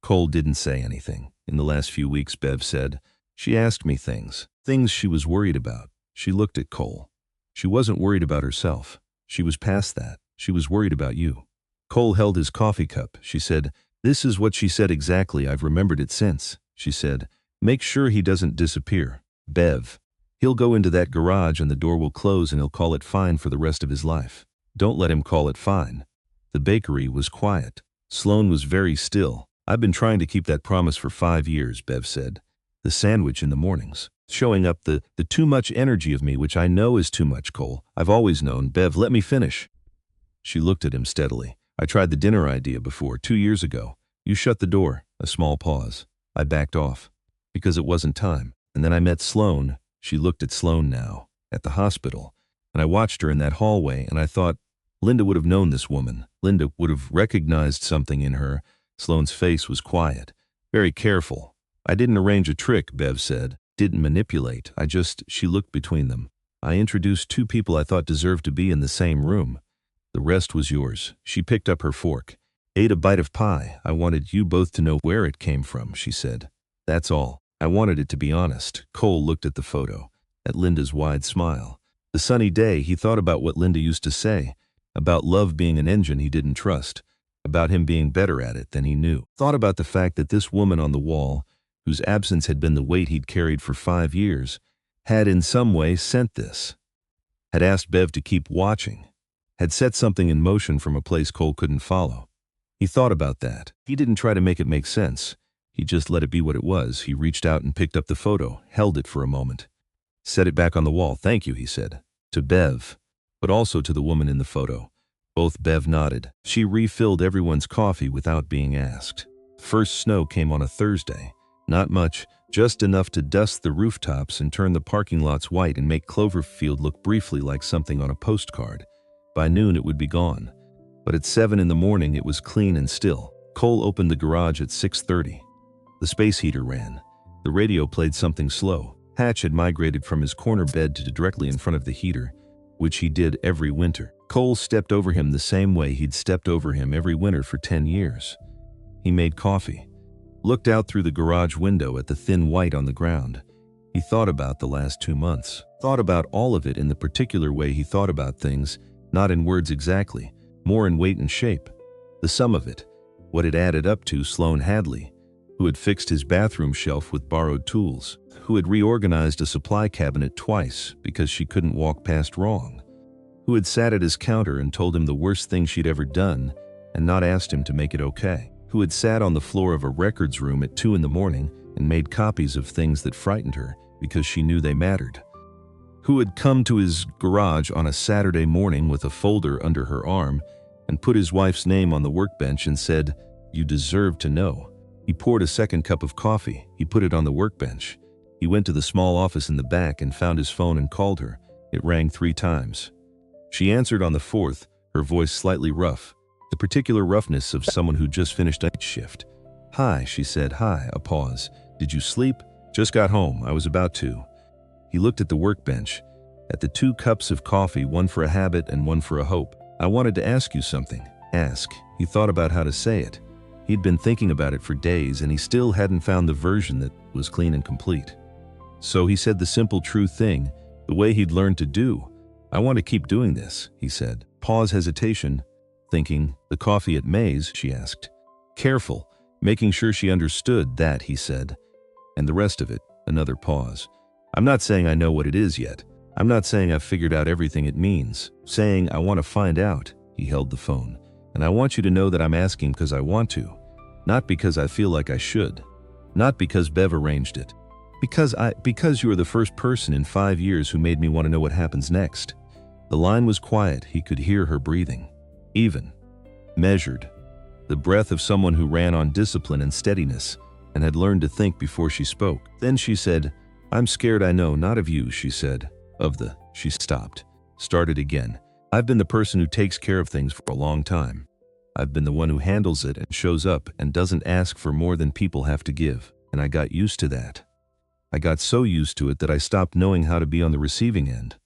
Cole didn't say anything. In the last few weeks, Bev said, she asked me things she was worried about. She looked at Cole. She wasn't worried about herself. She was past that. She was worried about you. Cole held his coffee cup. She said, this is what she said exactly. I've remembered it since. She said, make sure he doesn't disappear. Bev. He'll go into that garage and the door will close and he'll call it fine for the rest of his life. Don't let him call it fine. The bakery was quiet. Sloan was very still. I've been trying to keep that promise for 5 years, Bev said. The sandwich in the mornings. Showing up the too much energy of me, which I know is too much, Cole. I've always known. Bev, let me finish. She looked at him steadily. I tried the dinner idea before, 2 years ago. You shut the door. A small pause. I backed off. Because it wasn't time. And then I met Sloan. She looked at Sloan now. At the hospital. And I watched her in that hallway and I thought, Linda would have known this woman. Linda would have recognized something in her. Sloan's face was quiet. Very careful. I didn't arrange a trick, Bev said. Didn't manipulate. She looked between them. I introduced 2 people I thought deserved to be in the same room. The rest was yours. She picked up her fork. Ate a bite of pie. I wanted you both to know where it came from, she said. That's all. I wanted it to be honest. Cole looked at the photo, at Linda's wide smile. The sunny day, he thought about what Linda used to say, about love being an engine he didn't trust, about him being better at it than he knew. Thought about the fact that this woman on the wall, whose absence had been the weight he'd carried for 5 years, had in some way sent this, had asked Bev to keep watching, had set something in motion from a place Cole couldn't follow. He thought about that. He didn't try to make it make sense. He just let it be what it was. He reached out and picked up the photo, held it for a moment. Set it back on the wall. Thank you, he said. To Bev, but also to the woman in the photo. Both Bev nodded. She refilled everyone's coffee without being asked. First snow came on a Thursday. Not much, just enough to dust the rooftops and turn the parking lots white and make Cloverfield look briefly like something on a postcard. By noon it would be gone. But at 7 in the morning it was clean and still. Cole opened the garage at 6:30. The space heater ran. The radio played something slow. Hatch had migrated from his corner bed to directly in front of the heater, which he did every winter. Cole stepped over him the same way he'd stepped over him every winter for 10 years. He made coffee, looked out through the garage window at the thin white on the ground. He thought about the last 2 months, thought about all of it in the particular way he thought about things, not in words exactly, more in weight and shape. The sum of it, what it added up to. Sloan Hadley, who had fixed his bathroom shelf with borrowed tools, who had reorganized a supply cabinet twice because she couldn't walk past wrong, who had sat at his counter and told him the worst thing she'd ever done and not asked him to make it okay, who had sat on the floor of a records room at 2 a.m. and made copies of things that frightened her because she knew they mattered, who had come to his garage on a Saturday morning with a folder under her arm and put his wife's name on the workbench and said, "You deserve to know." He poured a second cup of coffee. He put it on the workbench. He went to the small office in the back and found his phone and called her. It rang 3 times. She answered on the 4th, her voice slightly rough, the particular roughness of someone who just finished a night shift. "Hi," she said. "Hi." A pause. "Did you sleep?" "Just got home. I was about to." He looked at the workbench, at the 2 cups of coffee, one for a habit and one for a hope. "I wanted to ask you something." Ask. He thought about how to say it. He'd been thinking about it for days and he still hadn't found the version that was clean and complete. So he said the simple true thing, the way he'd learned to do. "I want to keep doing this," he said. Pause, hesitation, thinking, "The coffee at May's?" she asked. Careful, making sure she understood that, he said. And the rest of it, another pause. "I'm not saying I know what it is yet. I'm not saying I've figured out everything it means. Saying I want to find out." He held the phone. "And I want you to know that I'm asking because I want to. Not because I feel like I should. Not because Bev arranged it. Because you are the first person in 5 years who made me want to know what happens next." The line was quiet. He could hear her breathing. Even. Measured. The breath of someone who ran on discipline and steadiness and had learned to think before she spoke. Then she said, "I'm scared, I know, not of you," she said. She stopped. Started again. "I've been the person who takes care of things for a long time. I've been the one who handles it and shows up and doesn't ask for more than people have to give. And I got used to that. I got so used to it that I stopped knowing how to be on the receiving end."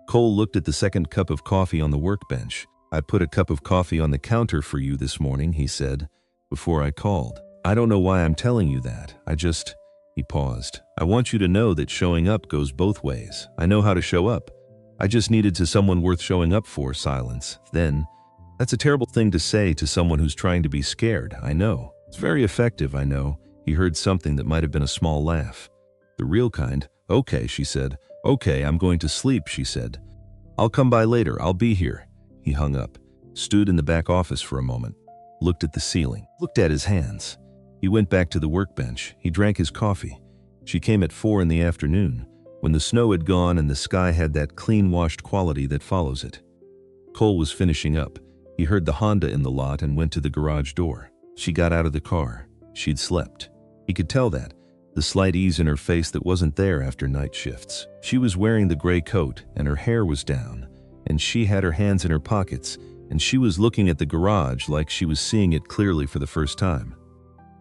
Cole looked at the second cup of coffee on the workbench. "I put a cup of coffee on the counter for you this morning," he said, "before I called. I don't know why I'm telling you that. He paused. "I want you to know that showing up goes both ways. I know how to show up. I just needed to someone worth showing up for." Silence. Then, "That's a terrible thing to say to someone who's trying to be scared. I know. It's very effective, I know." He heard something that might have been a small laugh. "The real kind." "Okay," she said. "Okay, I'm going to sleep," she said. "I'll come by later. I'll be here." He hung up, stood in the back office for a moment, looked at the ceiling, looked at his hands. He went back to the workbench. He drank his coffee. She came at 4 in the afternoon, when the snow had gone and the sky had that clean-washed quality that follows it. Cole was finishing up. He heard the Honda in the lot and went to the garage door. She got out of the car. She'd slept. He could tell that, the slight ease in her face that wasn't there after night shifts. She was wearing the gray coat, and her hair was down, and she had her hands in her pockets, and she was looking at the garage like she was seeing it clearly for the first time.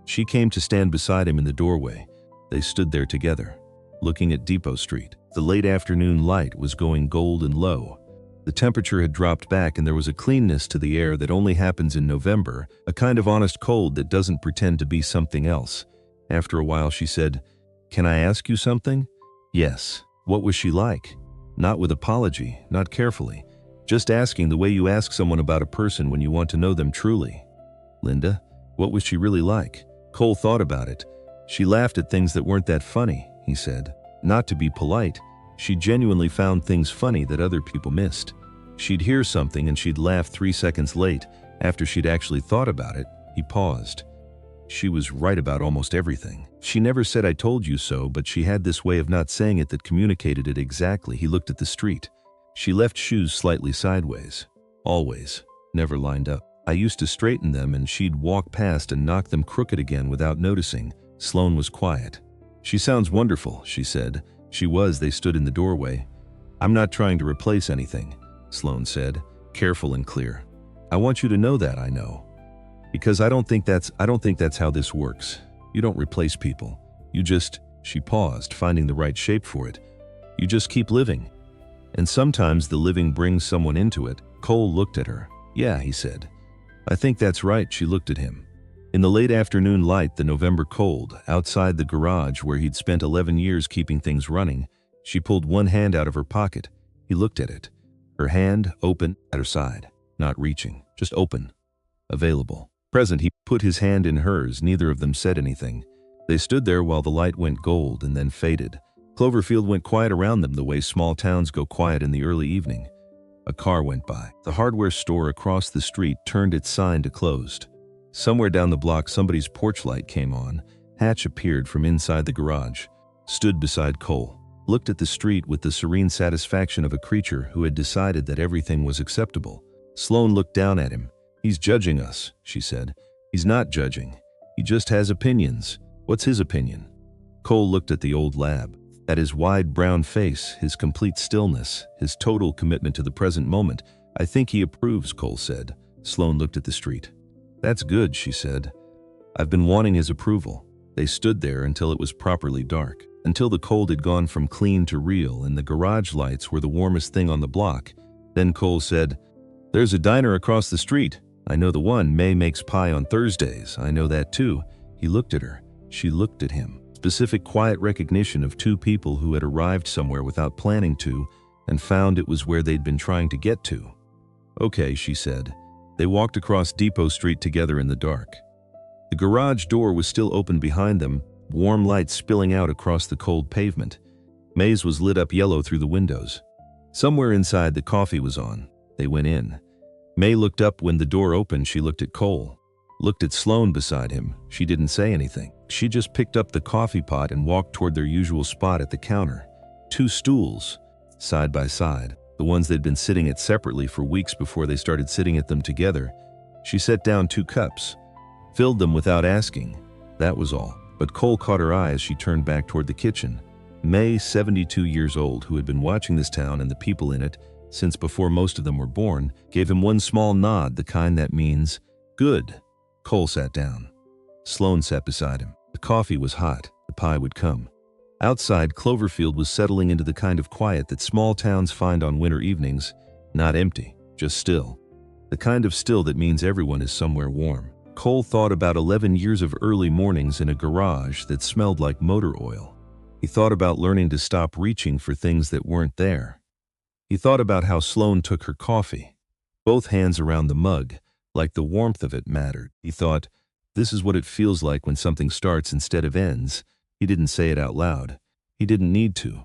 She came to stand beside him in the doorway. They stood there together, looking at Depot Street. The late afternoon light was going gold and low. The temperature had dropped back and there was a cleanness to the air that only happens in November, a kind of honest cold that doesn't pretend to be something else. After a while she said, "Can I ask you something?" Yes. What was she like? Not with apology, not carefully. Just asking the way you ask someone about a person when you want to know them truly. "Linda, what was she really like?" Cole thought about it. "She laughed at things that weren't that funny," he said. Not to be polite, she genuinely found things funny that other people missed. She'd hear something and she'd laugh 3 seconds late, after she'd actually thought about it. He paused. She was right about almost everything. She never said "I told you so," but she had this way of not saying it that communicated it exactly. He looked at the street. She left shoes slightly sideways. Always. Never lined up. I used to straighten them and she'd walk past and knock them crooked again without noticing. Sloan was quiet. "She sounds wonderful," she said. She was. They stood in the doorway. "I'm not trying to replace anything," Sloan said, careful and clear. "I want you to know that I know. Because I don't think that's how this works. You don't replace people. You just, she paused, finding the right shape for it. You just keep living. And sometimes the living brings someone into it. Cole looked at her. Yeah, he said. I think that's right. She looked at him. In the late afternoon light, the November cold, outside the garage where he'd spent 11 years keeping things running, she pulled one hand out of her pocket. He looked at it. Her hand open at her side, not reaching, just open, available. Present, he put his hand in hers. Neither of them said anything. They stood there while the light went gold and then faded. Cloverfield went quiet around them the way small towns go quiet in the early evening. A car went by. The hardware store across the street turned its sign to closed. Somewhere down the block, somebody's porch light came on. Hatch appeared from inside the garage, stood beside Cole, looked at the street with the serene satisfaction of a creature who had decided that everything was acceptable. Sloane looked down at him. He's judging us, she said. He's not judging. He just has opinions. What's his opinion? Cole looked at the old lab, at his wide brown face, his complete stillness, his total commitment to the present moment. I think he approves, Cole said. Sloane looked at the street. That's good, she said. I've been wanting his approval. They stood there until it was properly dark, until the cold had gone from clean to real and the garage lights were the warmest thing on the block. Then Cole said, There's a diner across the street. I know the one. May makes pie on Thursdays. I know that too. He looked at her. She looked at him. Specific quiet recognition of two people who had arrived somewhere without planning to and found it was where they'd been trying to get to. Okay, she said. They walked across Depot Street together in the dark. The garage door was still open behind them, warm light spilling out across the cold pavement. May's was lit up yellow through the windows. Somewhere inside, the coffee was on. They went in. May looked up when the door opened. She looked at Cole, looked at Sloane beside him. She didn't say anything. She just picked up the coffee pot and walked toward their usual spot at the counter. Two stools, side by side, the ones they'd been sitting at separately for weeks before they started sitting at them together. She set down 2 cups, filled them without asking. That was all. But Cole caught her eye as she turned back toward the kitchen. May, 72 years old, who had been watching this town and the people in it since before most of them were born, gave him one small nod, the kind that means, good. Cole sat down. Sloane sat beside him. The coffee was hot. The pie would come. Outside, Cloverfield was settling into the kind of quiet that small towns find on winter evenings, not empty, just still. The kind of still that means everyone is somewhere warm. Cole thought about 11 years of early mornings in a garage that smelled like motor oil. He thought about learning to stop reaching for things that weren't there. He thought about how Sloane took her coffee, both hands around the mug, like the warmth of it mattered. He thought, this is what it feels like when something starts instead of ends. He didn't say it out loud. He didn't need to.